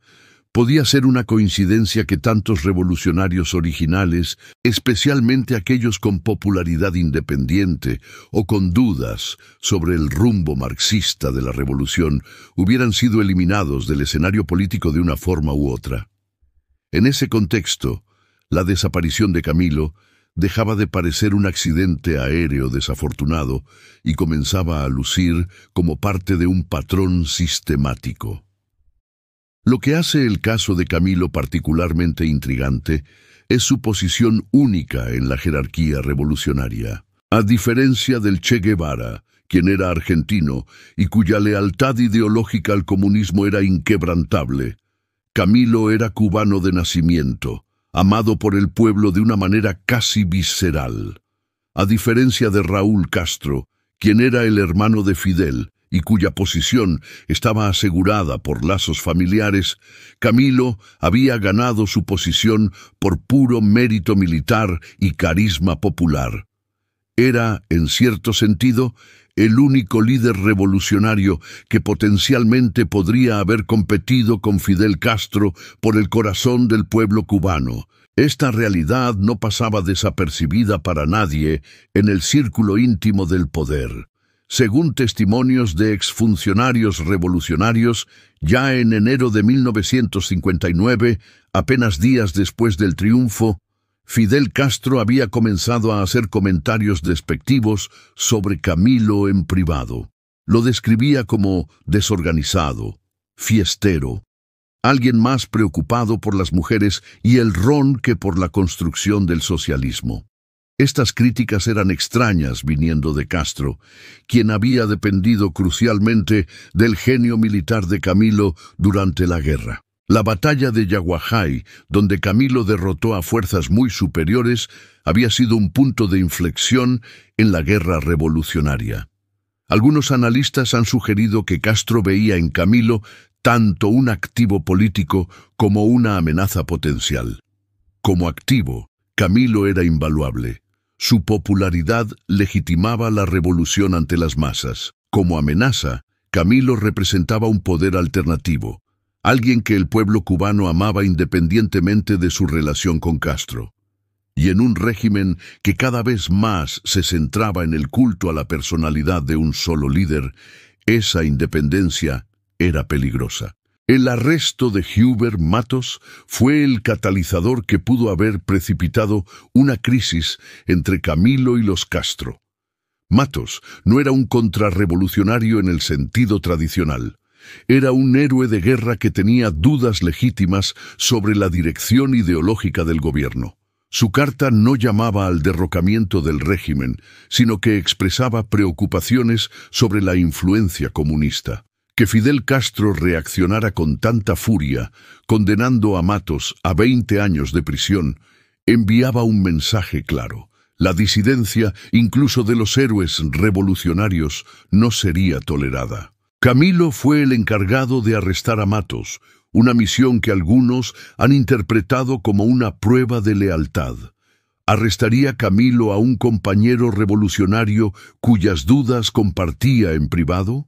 [SPEAKER 1] Podía ser una coincidencia que tantos revolucionarios originales, especialmente aquellos con popularidad independiente o con dudas sobre el rumbo marxista de la revolución, hubieran sido eliminados del escenario político de una forma u otra. En ese contexto, la desaparición de Camilo dejaba de parecer un accidente aéreo desafortunado y comenzaba a lucir como parte de un patrón sistemático. Lo que hace el caso de Camilo particularmente intrigante es su posición única en la jerarquía revolucionaria. A diferencia del Che Guevara, quien era argentino y cuya lealtad ideológica al comunismo era inquebrantable, Camilo era cubano de nacimiento, amado por el pueblo de una manera casi visceral. A diferencia de Raúl Castro, quien era el hermano de Fidel, y cuya posición estaba asegurada por lazos familiares, Camilo había ganado su posición por puro mérito militar y carisma popular. Era, en cierto sentido, el único líder revolucionario que potencialmente podría haber competido con Fidel Castro por el corazón del pueblo cubano. Esta realidad no pasaba desapercibida para nadie en el círculo íntimo del poder. Según testimonios de exfuncionarios revolucionarios, ya en enero de 1959, apenas días después del triunfo, Fidel Castro había comenzado a hacer comentarios despectivos sobre Camilo en privado. Lo describía como desorganizado, fiestero, alguien más preocupado por las mujeres y el ron que por la construcción del socialismo. Estas críticas eran extrañas viniendo de Castro, quien había dependido crucialmente del genio militar de Camilo durante la guerra. La batalla de Yaguajay, donde Camilo derrotó a fuerzas muy superiores, había sido un punto de inflexión en la guerra revolucionaria. Algunos analistas han sugerido que Castro veía en Camilo tanto un activo político como una amenaza potencial. Como activo, Camilo era invaluable. Su popularidad legitimaba la revolución ante las masas. Como amenaza, Camilo representaba un poder alternativo, alguien que el pueblo cubano amaba independientemente de su relación con Castro. Y en un régimen que cada vez más se centraba en el culto a la personalidad de un solo líder, esa independencia era peligrosa. El arresto de Huber Matos fue el catalizador que pudo haber precipitado una crisis entre Camilo y los Castro. Matos no era un contrarrevolucionario en el sentido tradicional. Era un héroe de guerra que tenía dudas legítimas sobre la dirección ideológica del gobierno. Su carta no llamaba al derrocamiento del régimen, sino que expresaba preocupaciones sobre la influencia comunista. Que Fidel Castro reaccionara con tanta furia, condenando a Matos a 20 años de prisión, enviaba un mensaje claro. La disidencia, incluso de los héroes revolucionarios, no sería tolerada. Camilo fue el encargado de arrestar a Matos, una misión que algunos han interpretado como una prueba de lealtad. ¿Arrestaría Camilo a un compañero revolucionario cuyas dudas compartía en privado?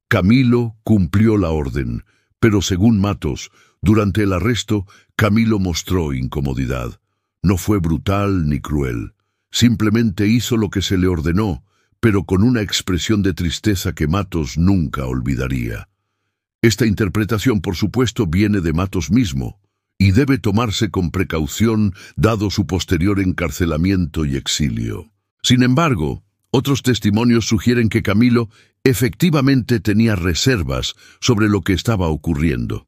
[SPEAKER 1] Camilo cumplió la orden, pero según Matos, durante el arresto, Camilo mostró incomodidad. No fue brutal ni cruel. Simplemente hizo lo que se le ordenó, pero con una expresión de tristeza que Matos nunca olvidaría. Esta interpretación, por supuesto, viene de Matos mismo, y debe tomarse con precaución dado su posterior encarcelamiento y exilio. Sin embargo, otros testimonios sugieren que Camilo efectivamente tenía reservas sobre lo que estaba ocurriendo.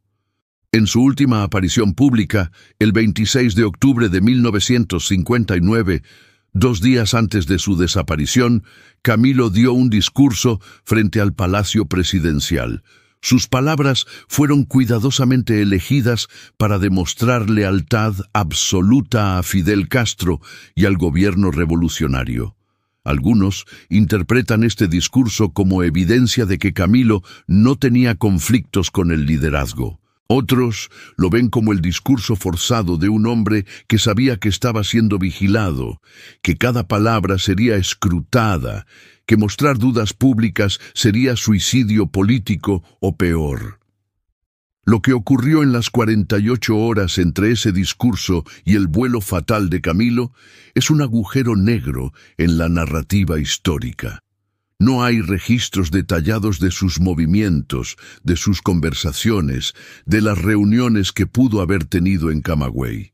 [SPEAKER 1] En su última aparición pública, el 26 de octubre de 1959, 2 días antes de su desaparición, Camilo dio un discurso frente al Palacio Presidencial. Sus palabras fueron cuidadosamente elegidas para demostrar lealtad absoluta a Fidel Castro y al gobierno revolucionario. Algunos interpretan este discurso como evidencia de que Camilo no tenía conflictos con el liderazgo. Otros lo ven como el discurso forzado de un hombre que sabía que estaba siendo vigilado, que cada palabra sería escrutada, que mostrar dudas públicas sería suicidio político o peor. Lo que ocurrió en las 48 horas entre ese discurso y el vuelo fatal de Camilo es un agujero negro en la narrativa histórica. No hay registros detallados de sus movimientos, de sus conversaciones, de las reuniones que pudo haber tenido en Camagüey.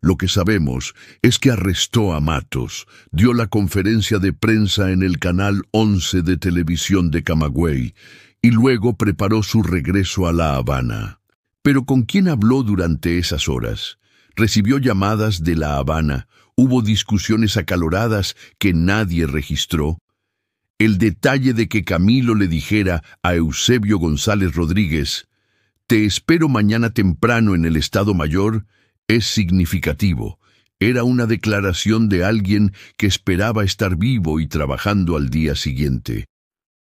[SPEAKER 1] Lo que sabemos es que arrestó a Matos, dio la conferencia de prensa en el canal 11 de televisión de Camagüey y luego preparó su regreso a La Habana. Pero ¿con quién habló durante esas horas? Recibió llamadas de La Habana, hubo discusiones acaloradas que nadie registró. El detalle de que Camilo le dijera a Eusebio González Rodríguez, «Te espero mañana temprano en el Estado Mayor», es significativo. Era una declaración de alguien que esperaba estar vivo y trabajando al día siguiente.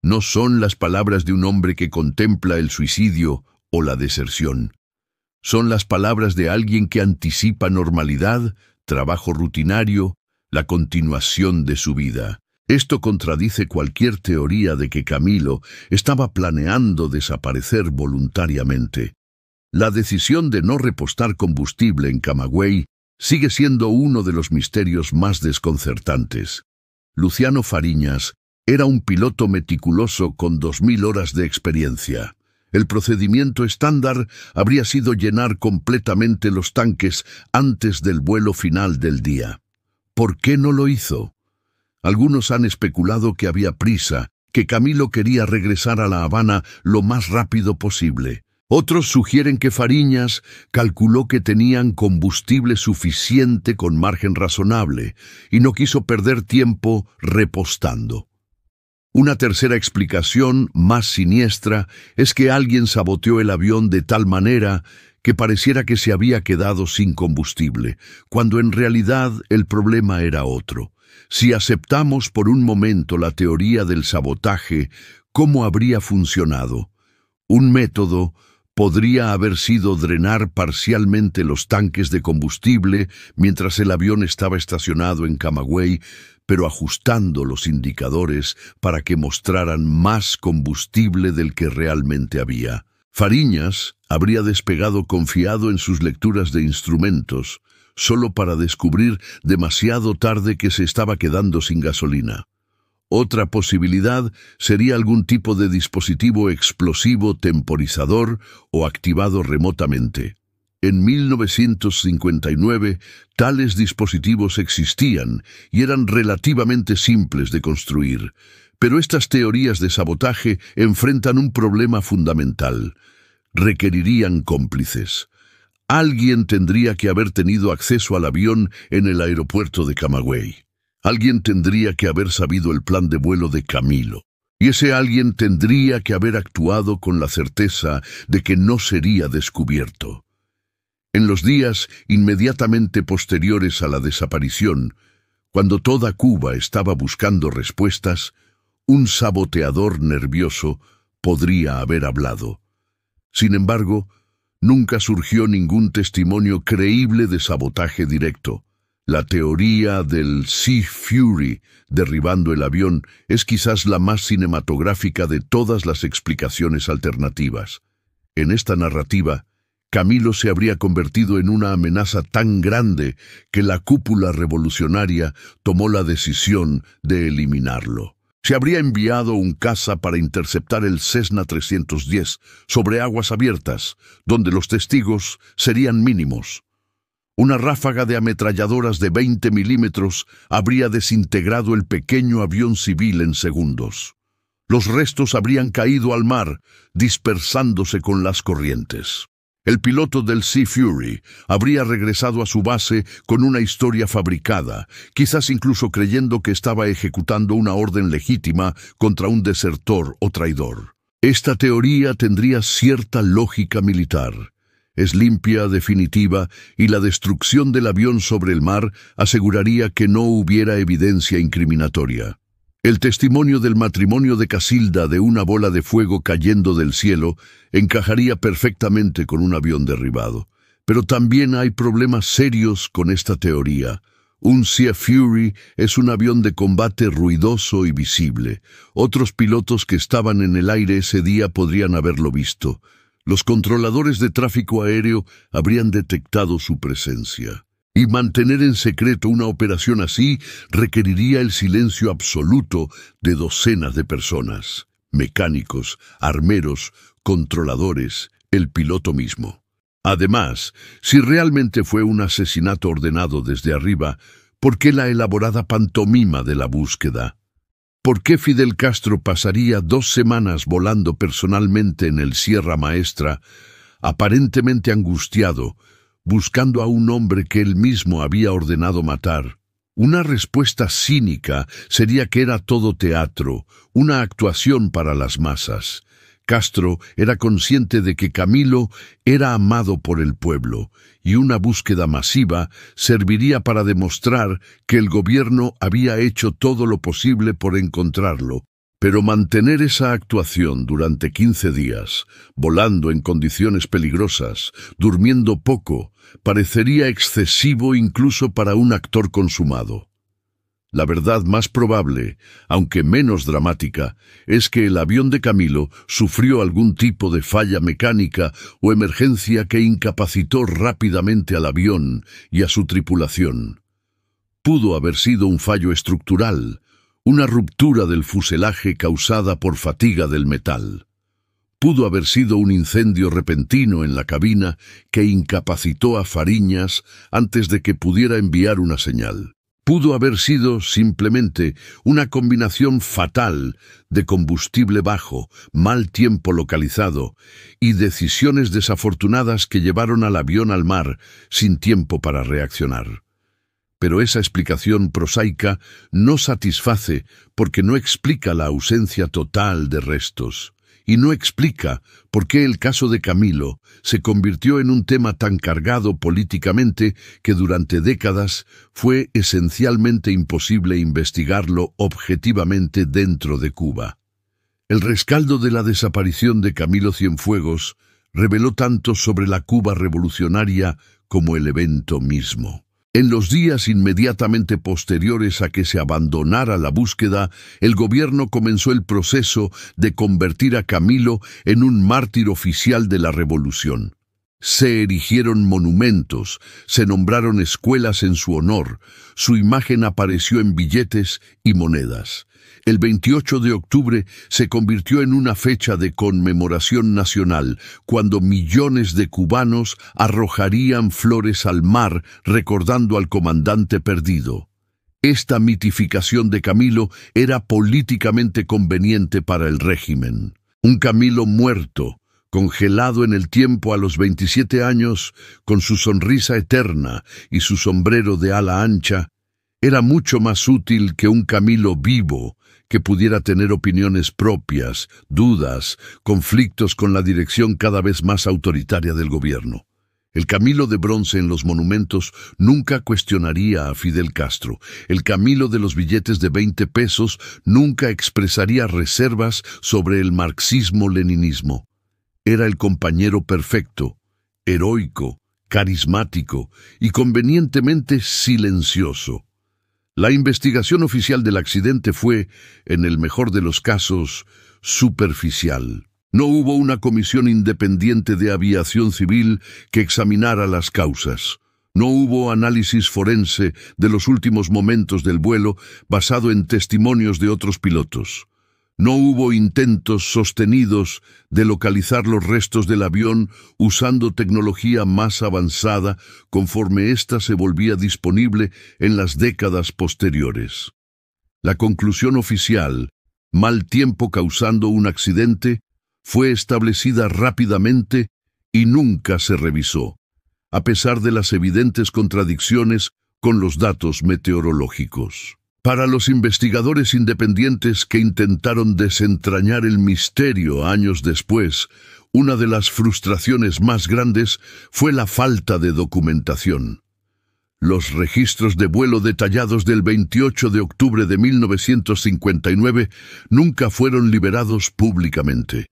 [SPEAKER 1] No son las palabras de un hombre que contempla el suicidio o la deserción. Son las palabras de alguien que anticipa normalidad, trabajo rutinario, la continuación de su vida. Esto contradice cualquier teoría de que Camilo estaba planeando desaparecer voluntariamente. La decisión de no repostar combustible en Camagüey sigue siendo uno de los misterios más desconcertantes. Luciano Fariñas era un piloto meticuloso con 2000 horas de experiencia. El procedimiento estándar habría sido llenar completamente los tanques antes del vuelo final del día. ¿Por qué no lo hizo? Algunos han especulado que había prisa, que Camilo quería regresar a La Habana lo más rápido posible. Otros sugieren que Fariñas calculó que tenían combustible suficiente con margen razonable y no quiso perder tiempo repostando. Una tercera explicación, más siniestra, es que alguien saboteó el avión de tal manera que pareciera que se había quedado sin combustible, cuando en realidad el problema era otro. Si aceptamos por un momento la teoría del sabotaje, ¿cómo habría funcionado? Un método podría haber sido drenar parcialmente los tanques de combustible mientras el avión estaba estacionado en Camagüey, pero ajustando los indicadores para que mostraran más combustible del que realmente había. Fariñas habría despegado confiado en sus lecturas de instrumentos, solo para descubrir demasiado tarde que se estaba quedando sin gasolina. Otra posibilidad sería algún tipo de dispositivo explosivo temporizador o activado remotamente. En 1959, tales dispositivos existían y eran relativamente simples de construir, pero estas teorías de sabotaje enfrentan un problema fundamental. Requerirían cómplices. Alguien tendría que haber tenido acceso al avión en el aeropuerto de Camagüey. Alguien tendría que haber sabido el plan de vuelo de Camilo. Y ese alguien tendría que haber actuado con la certeza de que no sería descubierto. En los días inmediatamente posteriores a la desaparición, cuando toda Cuba estaba buscando respuestas, un saboteador nervioso podría haber hablado. Sin embargo, nunca surgió ningún testimonio creíble de sabotaje directo. La teoría del Sea Fury derribando el avión es quizás la más cinematográfica de todas las explicaciones alternativas. En esta narrativa, Camilo se habría convertido en una amenaza tan grande que la cúpula revolucionaria tomó la decisión de eliminarlo. Se habría enviado un caza para interceptar el Cessna 310 sobre aguas abiertas, donde los testigos serían mínimos. Una ráfaga de ametralladoras de 20 milímetros habría desintegrado el pequeño avión civil en segundos. Los restos habrían caído al mar, dispersándose con las corrientes. El piloto del Sea Fury habría regresado a su base con una historia fabricada, quizás incluso creyendo que estaba ejecutando una orden legítima contra un desertor o traidor. Esta teoría tendría cierta lógica militar. Es limpia, definitiva, y la destrucción del avión sobre el mar aseguraría que no hubiera evidencia incriminatoria. El testimonio del matrimonio de Casilda de una bola de fuego cayendo del cielo encajaría perfectamente con un avión derribado. Pero también hay problemas serios con esta teoría. Un Sea Fury es un avión de combate ruidoso y visible. Otros pilotos que estaban en el aire ese día podrían haberlo visto. Los controladores de tráfico aéreo habrían detectado su presencia. Y mantener en secreto una operación así requeriría el silencio absoluto de docenas de personas, mecánicos, armeros, controladores, el piloto mismo. Además, si realmente fue un asesinato ordenado desde arriba, ¿por qué la elaborada pantomima de la búsqueda? ¿Por qué Fidel Castro pasaría 2 semanas volando personalmente en el Sierra Maestra, aparentemente angustiado, buscando a un hombre que él mismo había ordenado matar? Una respuesta cínica sería que era todo teatro, una actuación para las masas. Castro era consciente de que Camilo era amado por el pueblo, y una búsqueda masiva serviría para demostrar que el gobierno había hecho todo lo posible por encontrarlo. Pero mantener esa actuación durante 15 días, volando en condiciones peligrosas, durmiendo poco, parecería excesivo incluso para un actor consumado. La verdad más probable, aunque menos dramática, es que el avión de Camilo sufrió algún tipo de falla mecánica o emergencia que incapacitó rápidamente al avión y a su tripulación. Pudo haber sido un fallo estructural, una ruptura del fuselaje causada por fatiga del metal. Pudo haber sido un incendio repentino en la cabina que incapacitó a Fariñas antes de que pudiera enviar una señal. Pudo haber sido simplemente una combinación fatal de combustible bajo, mal tiempo localizado y decisiones desafortunadas que llevaron al avión al mar sin tiempo para reaccionar. Pero esa explicación prosaica no satisface porque no explica la ausencia total de restos. Y no explica por qué el caso de Camilo se convirtió en un tema tan cargado políticamente que durante décadas fue esencialmente imposible investigarlo objetivamente dentro de Cuba. El rescaldo de la desaparición de Camilo Cienfuegos reveló tanto sobre la Cuba revolucionaria como el evento mismo. En los días inmediatamente posteriores a que se abandonara la búsqueda, el gobierno comenzó el proceso de convertir a Camilo en un mártir oficial de la revolución. Se erigieron monumentos, se nombraron escuelas en su honor, su imagen apareció en billetes y monedas. El 28 de octubre se convirtió en una fecha de conmemoración nacional, cuando millones de cubanos arrojarían flores al mar recordando al comandante perdido. Esta mitificación de Camilo era políticamente conveniente para el régimen. Un Camilo muerto, congelado en el tiempo a los 27 años, con su sonrisa eterna y su sombrero de ala ancha, era mucho más útil que un Camilo vivo, que pudiera tener opiniones propias, dudas, conflictos con la dirección cada vez más autoritaria del gobierno. El Camilo de bronce en los monumentos nunca cuestionaría a Fidel Castro. El Camilo de los billetes de 20 pesos nunca expresaría reservas sobre el marxismo-leninismo. Era el compañero perfecto, heroico, carismático y convenientemente silencioso. La investigación oficial del accidente fue, en el mejor de los casos, superficial. No hubo una comisión independiente de aviación civil que examinara las causas. No hubo análisis forense de los últimos momentos del vuelo basado en testimonios de otros pilotos. No hubo intentos sostenidos de localizar los restos del avión usando tecnología más avanzada conforme ésta se volvía disponible en las décadas posteriores. La conclusión oficial, mal tiempo causando un accidente, fue establecida rápidamente y nunca se revisó, a pesar de las evidentes contradicciones con los datos meteorológicos. Para los investigadores independientes que intentaron desentrañar el misterio años después, una de las frustraciones más grandes fue la falta de documentación. Los registros de vuelo detallados del 28 de octubre de 1959 nunca fueron liberados públicamente.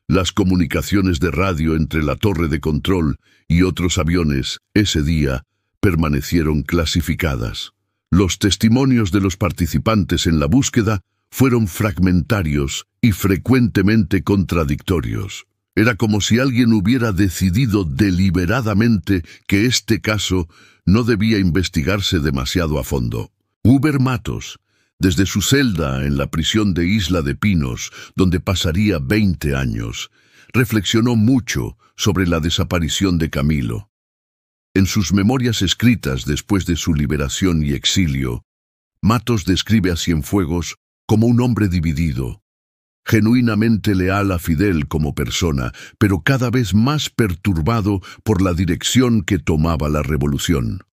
[SPEAKER 1] Las comunicaciones de radio entre la torre de control y otros aviones ese día permanecieron clasificadas. Los testimonios de los participantes en la búsqueda fueron fragmentarios y frecuentemente contradictorios. Era como si alguien hubiera decidido deliberadamente que este caso no debía investigarse demasiado a fondo. Huber Matos, desde su celda en la prisión de Isla de Pinos, donde pasaría 20 años, reflexionó mucho sobre la desaparición de Camilo. En sus memorias escritas después de su liberación y exilio, Matos describe a Cienfuegos como un hombre dividido, genuinamente leal a Fidel como persona, pero cada vez más perturbado por la dirección que tomaba la revolución.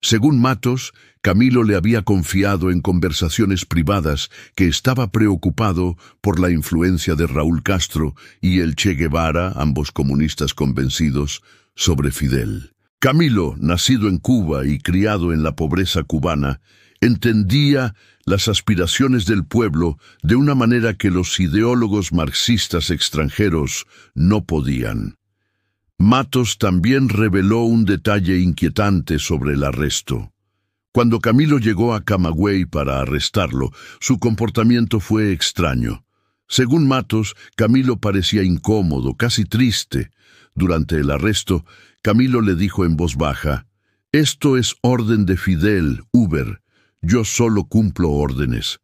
[SPEAKER 1] Según Matos, Camilo le había confiado en conversaciones privadas que estaba preocupado por la influencia de Raúl Castro y el Che Guevara, ambos comunistas convencidos, sobre Fidel. Camilo, nacido en Cuba y criado en la pobreza cubana, entendía las aspiraciones del pueblo de una manera que los ideólogos marxistas extranjeros no podían. Matos también reveló un detalle inquietante sobre el arresto. Cuando Camilo llegó a Camagüey para arrestarlo, su comportamiento fue extraño. Según Matos, Camilo parecía incómodo, casi triste. Durante el arresto, Camilo le dijo en voz baja: «Esto es orden de Fidel, Huber. Yo solo cumplo órdenes».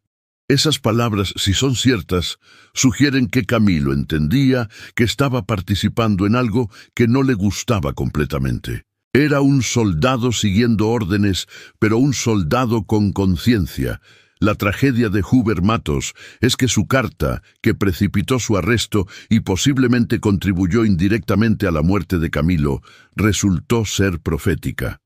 [SPEAKER 1] Esas palabras, si son ciertas, sugieren que Camilo entendía que estaba participando en algo que no le gustaba completamente. Era un soldado siguiendo órdenes, pero un soldado con conciencia. La tragedia de Huber Matos es que su carta, que precipitó su arresto y posiblemente contribuyó indirectamente a la muerte de Camilo, resultó ser profética.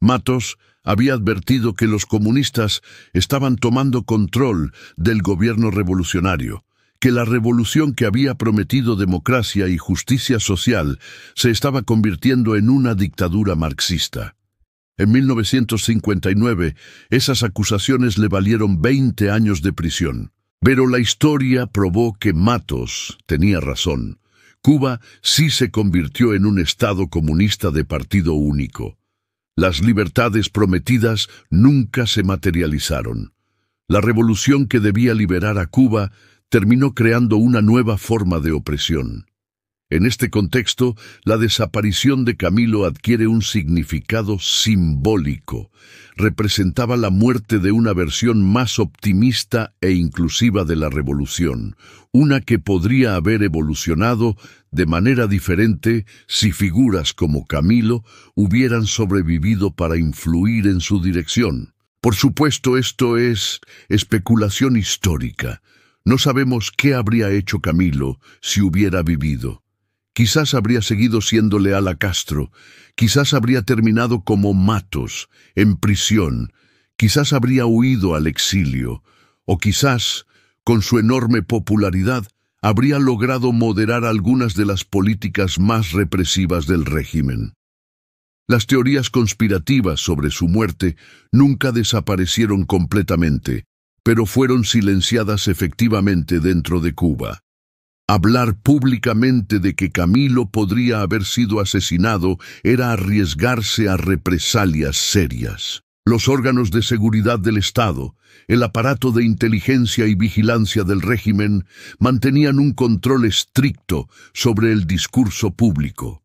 [SPEAKER 1] Matos había advertido que los comunistas estaban tomando control del gobierno revolucionario, que la revolución que había prometido democracia y justicia social se estaba convirtiendo en una dictadura marxista. En 1959, esas acusaciones le valieron 20 años de prisión. Pero la historia probó que Matos tenía razón. Cuba sí se convirtió en un estado comunista de partido único. Las libertades prometidas nunca se materializaron. La revolución que debía liberar a Cuba terminó creando una nueva forma de opresión. En este contexto, la desaparición de Camilo adquiere un significado simbólico. Representaba la muerte de una versión más optimista e inclusiva de la revolución, una que podría haber evolucionado de manera diferente si figuras como Camilo hubieran sobrevivido para influir en su dirección. Por supuesto, esto es especulación histórica. No sabemos qué habría hecho Camilo si hubiera vivido. Quizás habría seguido siendo leal a Castro, quizás habría terminado como Matos, en prisión, quizás habría huido al exilio, o quizás, con su enorme popularidad, habría logrado moderar algunas de las políticas más represivas del régimen. Las teorías conspirativas sobre su muerte nunca desaparecieron completamente, pero fueron silenciadas efectivamente dentro de Cuba. Hablar públicamente de que Camilo podría haber sido asesinado era arriesgarse a represalias serias. Los órganos de seguridad del Estado, el aparato de inteligencia y vigilancia del régimen, mantenían un control estricto sobre el discurso público.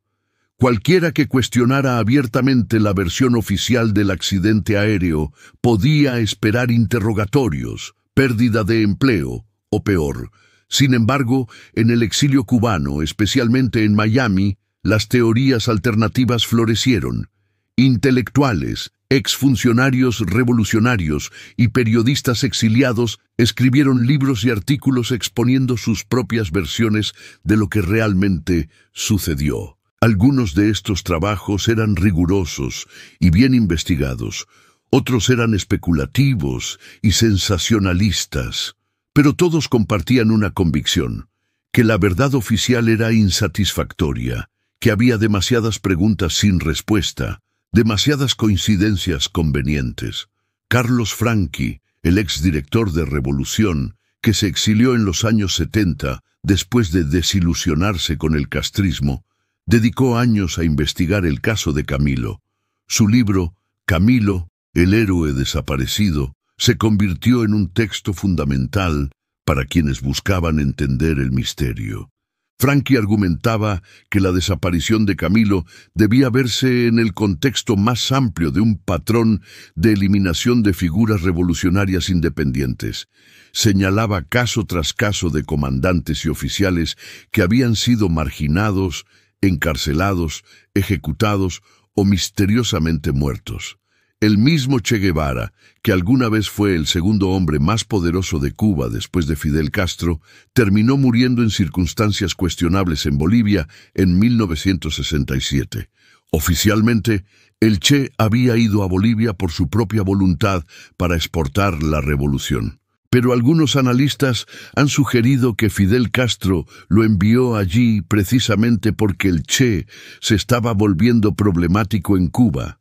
[SPEAKER 1] Cualquiera que cuestionara abiertamente la versión oficial del accidente aéreo podía esperar interrogatorios, pérdida de empleo o peor. Sin embargo, en el exilio cubano, especialmente en Miami, las teorías alternativas florecieron. Intelectuales, exfuncionarios revolucionarios y periodistas exiliados escribieron libros y artículos exponiendo sus propias versiones de lo que realmente sucedió. Algunos de estos trabajos eran rigurosos y bien investigados, otros eran especulativos y sensacionalistas. Pero todos compartían una convicción, que la verdad oficial era insatisfactoria, que había demasiadas preguntas sin respuesta, demasiadas coincidencias convenientes. Carlos Franqui, el exdirector de Revolución, que se exilió en los años 70 después de desilusionarse con el castrismo, dedicó años a investigar el caso de Camilo. Su libro, Camilo, el héroe desaparecido, se convirtió en un texto fundamental para quienes buscaban entender el misterio. Franqui argumentaba que la desaparición de Camilo debía verse en el contexto más amplio de un patrón de eliminación de figuras revolucionarias independientes. Señalaba caso tras caso de comandantes y oficiales que habían sido marginados, encarcelados, ejecutados o misteriosamente muertos. El mismo Che Guevara, que alguna vez fue el segundo hombre más poderoso de Cuba después de Fidel Castro, terminó muriendo en circunstancias cuestionables en Bolivia en 1967. Oficialmente, el Che había ido a Bolivia por su propia voluntad para exportar la revolución. Pero algunos analistas han sugerido que Fidel Castro lo envió allí precisamente porque el Che se estaba volviendo problemático en Cuba.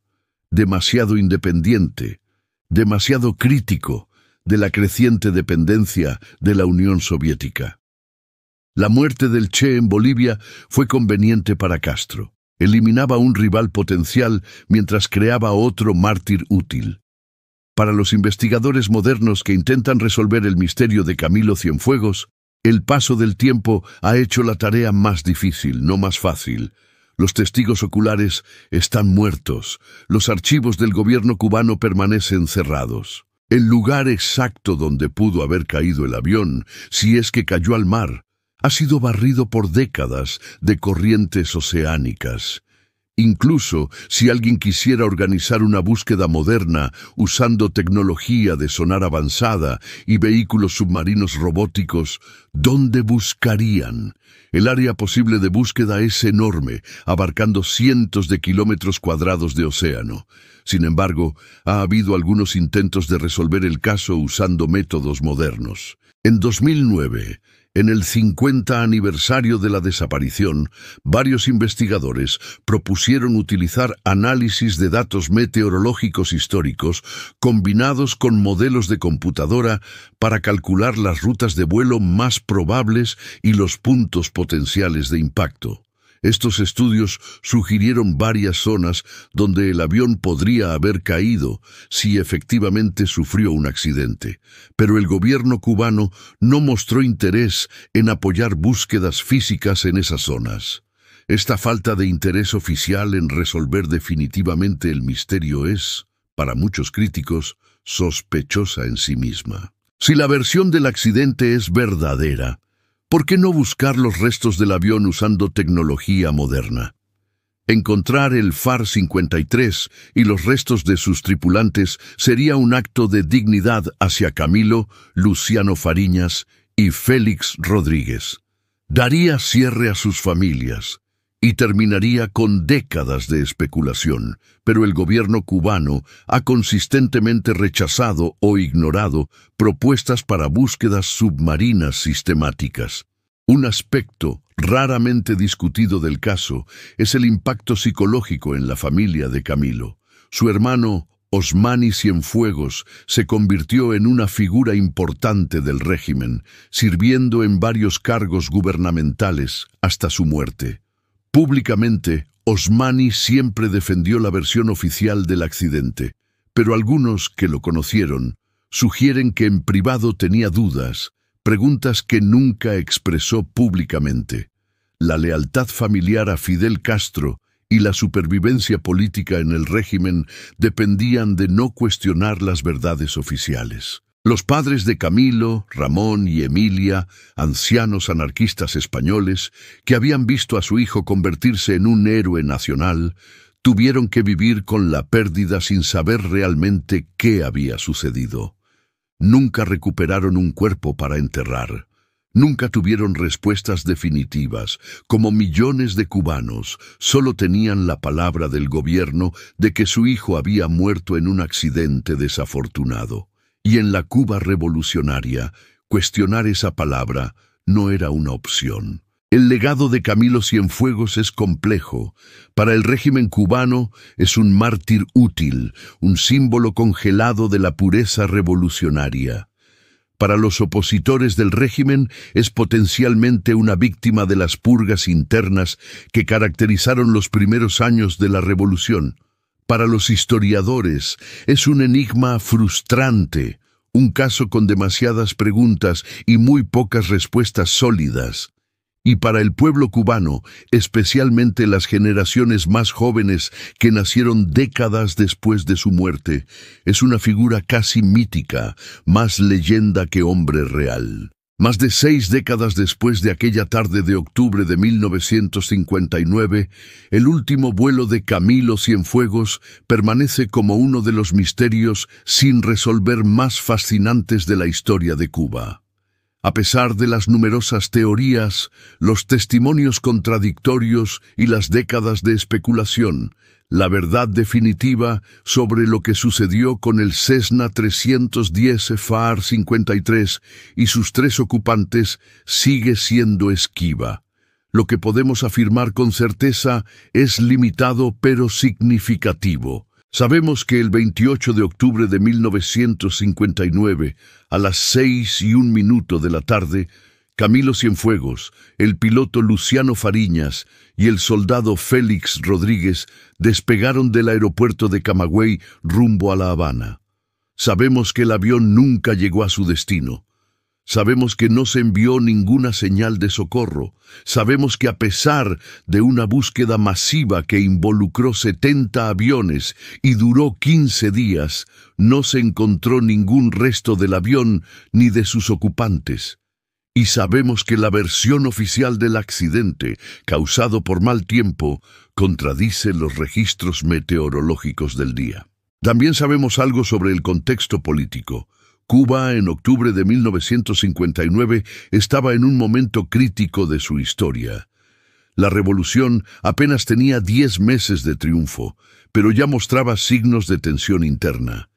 [SPEAKER 1] Demasiado independiente, demasiado crítico de la creciente dependencia de la Unión Soviética. La muerte del Che en Bolivia fue conveniente para Castro. Eliminaba un rival potencial mientras creaba otro mártir útil. Para los investigadores modernos que intentan resolver el misterio de Camilo Cienfuegos, el paso del tiempo ha hecho la tarea más difícil, no más fácil. Los testigos oculares están muertos. Los archivos del gobierno cubano permanecen cerrados. El lugar exacto donde pudo haber caído el avión, si es que cayó al mar, ha sido barrido por décadas de corrientes oceánicas. Incluso si alguien quisiera organizar una búsqueda moderna usando tecnología de sonar avanzada y vehículos submarinos robóticos, ¿dónde buscarían? El área posible de búsqueda es enorme, abarcando cientos de kilómetros cuadrados de océano. Sin embargo, ha habido algunos intentos de resolver el caso usando métodos modernos. En 2009, en el 50 aniversario de la desaparición, varios investigadores propusieron utilizar análisis de datos meteorológicos históricos combinados con modelos de computadora para calcular las rutas de vuelo más probables y los puntos potenciales de impacto. Estos estudios sugirieron varias zonas donde el avión podría haber caído si efectivamente sufrió un accidente, pero el gobierno cubano no mostró interés en apoyar búsquedas físicas en esas zonas. Esta falta de interés oficial en resolver definitivamente el misterio es, para muchos críticos, sospechosa en sí misma. Si la versión del accidente es verdadera, ¿por qué no buscar los restos del avión usando tecnología moderna? Encontrar el FAR-53 y los restos de sus tripulantes sería un acto de dignidad hacia Camilo, Luciano Fariñas y Félix Rodríguez. Daría cierre a sus familias y terminaría con décadas de especulación, pero el gobierno cubano ha consistentemente rechazado o ignorado propuestas para búsquedas submarinas sistemáticas. Un aspecto raramente discutido del caso es el impacto psicológico en la familia de Camilo. Su hermano, Osmani Cienfuegos, se convirtió en una figura importante del régimen, sirviendo en varios cargos gubernamentales hasta su muerte. Públicamente, Osmani siempre defendió la versión oficial del accidente, pero algunos que lo conocieron sugieren que en privado tenía dudas, preguntas que nunca expresó públicamente. La lealtad familiar a Fidel Castro y la supervivencia política en el régimen dependían de no cuestionar las verdades oficiales. Los padres de Camilo, Ramón y Emilia, ancianos anarquistas españoles, que habían visto a su hijo convertirse en un héroe nacional, tuvieron que vivir con la pérdida sin saber realmente qué había sucedido. Nunca recuperaron un cuerpo para enterrar. Nunca tuvieron respuestas definitivas. Como millones de cubanos, solo tenían la palabra del gobierno de que su hijo había muerto en un accidente desafortunado. Y en la Cuba revolucionaria, cuestionar esa palabra no era una opción. El legado de Camilo Cienfuegos es complejo. Para el régimen cubano es un mártir útil, un símbolo congelado de la pureza revolucionaria. Para los opositores del régimen es potencialmente una víctima de las purgas internas que caracterizaron los primeros años de la revolución. Para los historiadores es un enigma frustrante, un caso con demasiadas preguntas y muy pocas respuestas sólidas. Y para el pueblo cubano, especialmente las generaciones más jóvenes que nacieron décadas después de su muerte, es una figura casi mítica, más leyenda que hombre real. Más de 6 décadas después de aquella tarde de octubre de 1959, el último vuelo de Camilo Cienfuegos permanece como uno de los misterios sin resolver más fascinantes de la historia de Cuba. A pesar de las numerosas teorías, los testimonios contradictorios y las décadas de especulación, la verdad definitiva sobre lo que sucedió con el Cessna 310 FAR-53 y sus 3 ocupantes sigue siendo esquiva. Lo que podemos afirmar con certeza es limitado pero significativo. Sabemos que el 28 de octubre de 1959, a las 6:01 de la tarde, Camilo Cienfuegos, el piloto Luciano Fariñas y el soldado Félix Rodríguez despegaron del aeropuerto de Camagüey rumbo a La Habana. Sabemos que el avión nunca llegó a su destino. Sabemos que no se envió ninguna señal de socorro. Sabemos que a pesar de una búsqueda masiva que involucró 70 aviones y duró 15 días, no se encontró ningún resto del avión ni de sus ocupantes. Y sabemos que la versión oficial del accidente, causado por mal tiempo, contradice los registros meteorológicos del día. También sabemos algo sobre el contexto político. Cuba, en octubre de 1959, estaba en un momento crítico de su historia. La revolución apenas tenía 10 meses de triunfo, pero ya mostraba signos de tensión interna.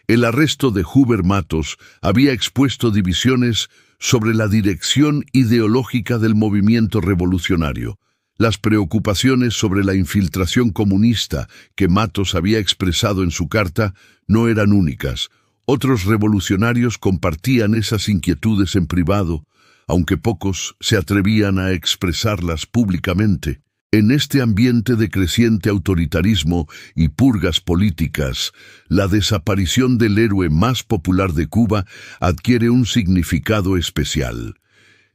[SPEAKER 1] El arresto de Huber Matos había expuesto divisiones sobre la dirección ideológica del movimiento revolucionario. Las preocupaciones sobre la infiltración comunista que Matos había expresado en su carta no eran únicas. Otros revolucionarios compartían esas inquietudes en privado, aunque pocos se atrevían a expresarlas públicamente. En este ambiente de creciente autoritarismo y purgas políticas, la desaparición del héroe más popular de Cuba adquiere un significado especial.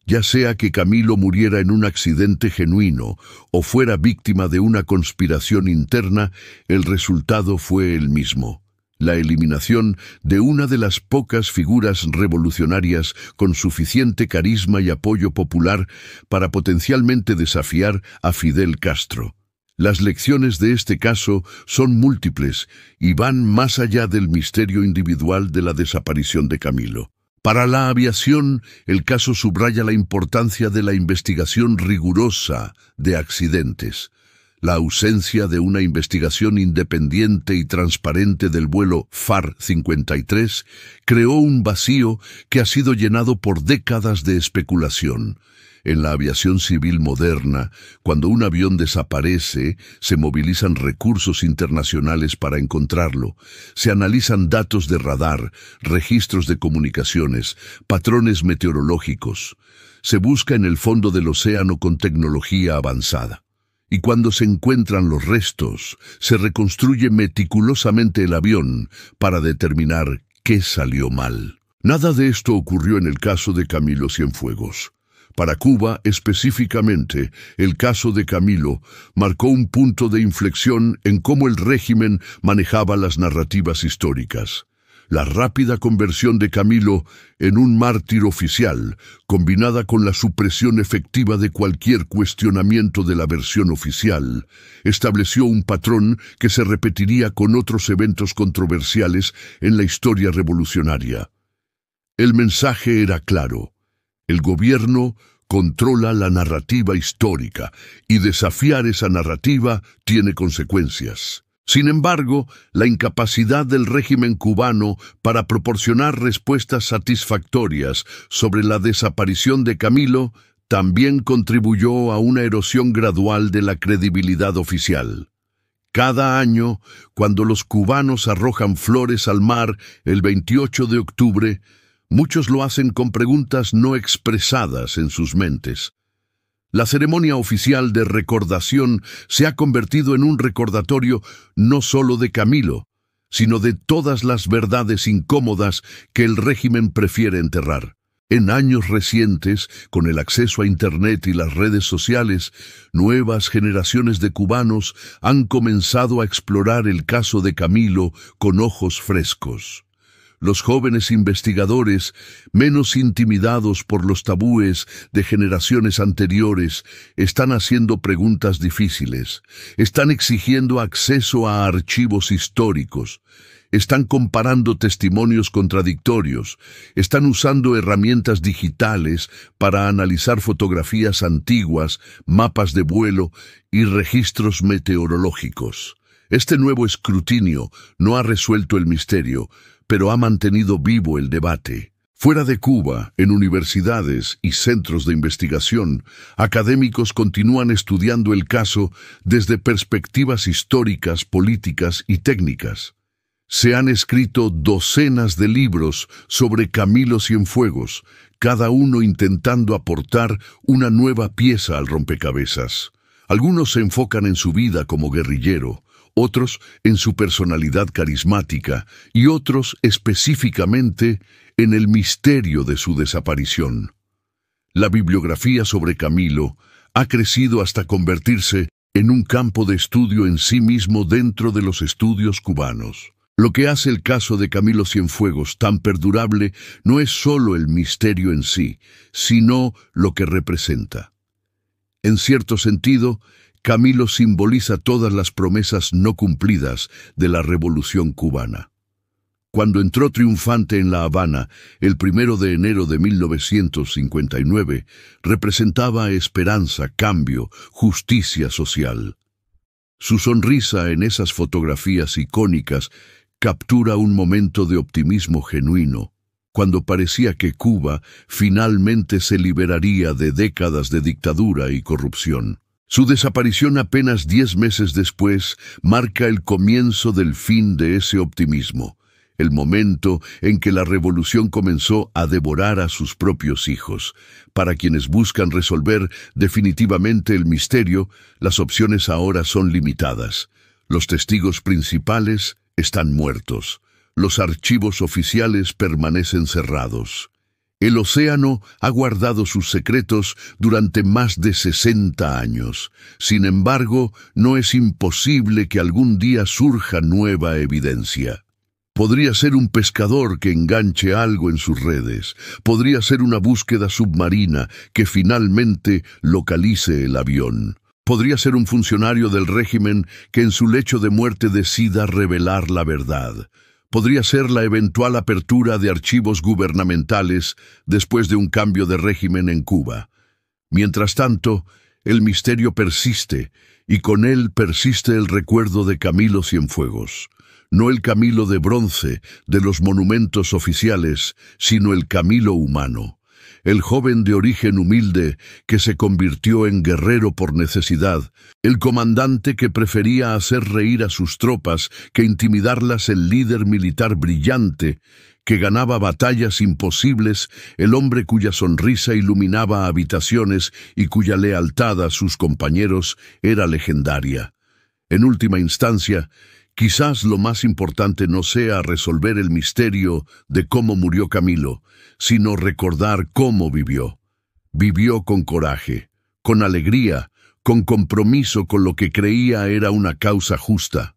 [SPEAKER 1] Ya sea que Camilo muriera en un accidente genuino o fuera víctima de una conspiración interna, el resultado fue el mismo: la eliminación de una de las pocas figuras revolucionarias con suficiente carisma y apoyo popular para potencialmente desafiar a Fidel Castro. Las lecciones de este caso son múltiples y van más allá del misterio individual de la desaparición de Camilo. Para la aviación, el caso subraya la importancia de la investigación rigurosa de accidentes. La ausencia de una investigación independiente y transparente del vuelo FAR-53 creó un vacío que ha sido llenado por décadas de especulación. En la aviación civil moderna, cuando un avión desaparece, se movilizan recursos internacionales para encontrarlo. Se analizan datos de radar, registros de comunicaciones, patrones meteorológicos. Se busca en el fondo del océano con tecnología avanzada. Y cuando se encuentran los restos, se reconstruye meticulosamente el avión para determinar qué salió mal. Nada de esto ocurrió en el caso de Camilo Cienfuegos. Para Cuba, específicamente, el caso de Camilo marcó un punto de inflexión en cómo el régimen manejaba las narrativas históricas. La rápida conversión de Camilo en un mártir oficial, combinada con la supresión efectiva de cualquier cuestionamiento de la versión oficial, estableció un patrón que se repetiría con otros eventos controversiales en la historia revolucionaria. El mensaje era claro: el gobierno controla la narrativa histórica y desafiar esa narrativa tiene consecuencias. Sin embargo, la incapacidad del régimen cubano para proporcionar respuestas satisfactorias sobre la desaparición de Camilo también contribuyó a una erosión gradual de la credibilidad oficial. Cada año, cuando los cubanos arrojan flores al mar el 28 de octubre, muchos lo hacen con preguntas no expresadas en sus mentes. La ceremonia oficial de recordación se ha convertido en un recordatorio no solo de Camilo, sino de todas las verdades incómodas que el régimen prefiere enterrar. En años recientes, con el acceso a Internet y las redes sociales, nuevas generaciones de cubanos han comenzado a explorar el caso de Camilo con ojos frescos. Los jóvenes investigadores, menos intimidados por los tabúes de generaciones anteriores, están haciendo preguntas difíciles, están exigiendo acceso a archivos históricos, están comparando testimonios contradictorios, están usando herramientas digitales para analizar fotografías antiguas, mapas de vuelo y registros meteorológicos. Este nuevo escrutinio no ha resuelto el misterio, pero ha mantenido vivo el debate. Fuera de Cuba, en universidades y centros de investigación, académicos continúan estudiando el caso desde perspectivas históricas, políticas y técnicas. Se han escrito docenas de libros sobre Camilo Cienfuegos, cada uno intentando aportar una nueva pieza al rompecabezas. Algunos se enfocan en su vida como guerrillero, otros en su personalidad carismática y otros específicamente en el misterio de su desaparición. La bibliografía sobre Camilo ha crecido hasta convertirse en un campo de estudio en sí mismo dentro de los estudios cubanos. Lo que hace el caso de Camilo Cienfuegos tan perdurable no es solo el misterio en sí, sino lo que representa. En cierto sentido, Camilo simboliza todas las promesas no cumplidas de la Revolución cubana. Cuando entró triunfante en La Habana, el 1 de enero de 1959, representaba esperanza, cambio, justicia social. Su sonrisa en esas fotografías icónicas captura un momento de optimismo genuino, cuando parecía que Cuba finalmente se liberaría de décadas de dictadura y corrupción. Su desaparición apenas 10 meses después marca el comienzo del fin de ese optimismo. el momento en que la revolución comenzó a devorar a sus propios hijos. Para quienes buscan resolver definitivamente el misterio, las opciones ahora son limitadas. Los testigos principales están muertos. Los archivos oficiales permanecen cerrados. El océano ha guardado sus secretos durante más de 60 años. Sin embargo, no es imposible que algún día surja nueva evidencia. Podría ser un pescador que enganche algo en sus redes. Podría ser una búsqueda submarina que finalmente localice el avión. Podría ser un funcionario del régimen que en su lecho de muerte decida revelar la verdad. Podría ser la eventual apertura de archivos gubernamentales después de un cambio de régimen en Cuba. Mientras tanto, el misterio persiste, y con él persiste el recuerdo de Camilo Cienfuegos. No el Camilo de bronce de los monumentos oficiales, sino el Camilo humano. El joven de origen humilde que se convirtió en guerrero por necesidad, el comandante que prefería hacer reír a sus tropas que intimidarlas, el líder militar brillante que ganaba batallas imposibles, el hombre cuya sonrisa iluminaba habitaciones y cuya lealtad a sus compañeros era legendaria. En última instancia, quizás lo más importante no sea resolver el misterio de cómo murió Camilo, sino recordar cómo vivió. Vivió con coraje, con alegría, con compromiso con lo que creía era una causa justa.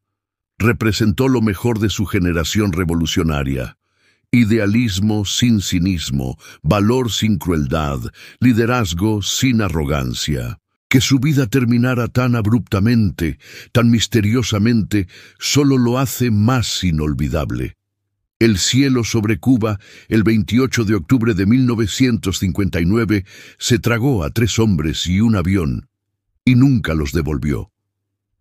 [SPEAKER 1] Representó lo mejor de su generación revolucionaria. Idealismo sin cinismo, valor sin crueldad, liderazgo sin arrogancia. Que su vida terminara tan abruptamente, tan misteriosamente, solo lo hace más inolvidable. El cielo sobre Cuba, el 28 de octubre de 1959, se tragó a 3 hombres y un avión, y nunca los devolvió.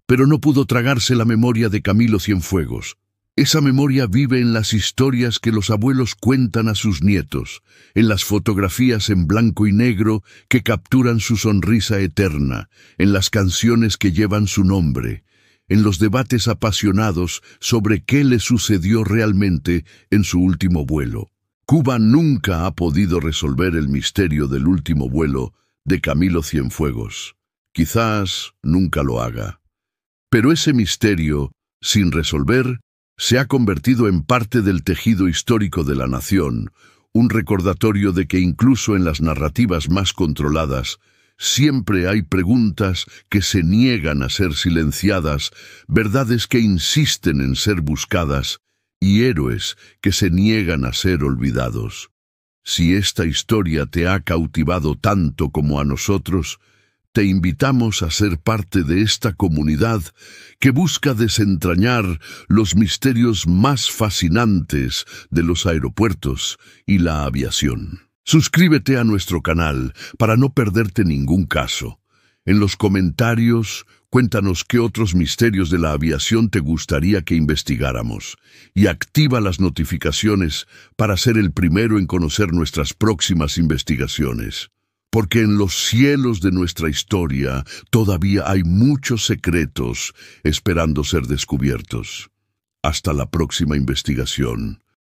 [SPEAKER 1] Pero no pudo tragarse la memoria de Camilo Cienfuegos. Esa memoria vive en las historias que los abuelos cuentan a sus nietos, en las fotografías en blanco y negro que capturan su sonrisa eterna, en las canciones que llevan su nombre, en los debates apasionados sobre qué le sucedió realmente en su último vuelo. Cuba nunca ha podido resolver el misterio del último vuelo de Camilo Cienfuegos. Quizás nunca lo haga. Pero ese misterio, sin resolver, se ha convertido en parte del tejido histórico de la nación, un recordatorio de que incluso en las narrativas más controladas, siempre hay preguntas que se niegan a ser silenciadas, verdades que insisten en ser buscadas y héroes que se niegan a ser olvidados. Si esta historia te ha cautivado tanto como a nosotros, te invitamos a ser parte de esta comunidad que busca desentrañar los misterios más fascinantes de los aeropuertos y la aviación. Suscríbete a nuestro canal para no perderte ningún caso. En los comentarios, cuéntanos qué otros misterios de la aviación te gustaría que investigáramos y activa las notificaciones para ser el primero en conocer nuestras próximas investigaciones. Porque en los cielos de nuestra historia todavía hay muchos secretos esperando ser descubiertos. Hasta la próxima investigación.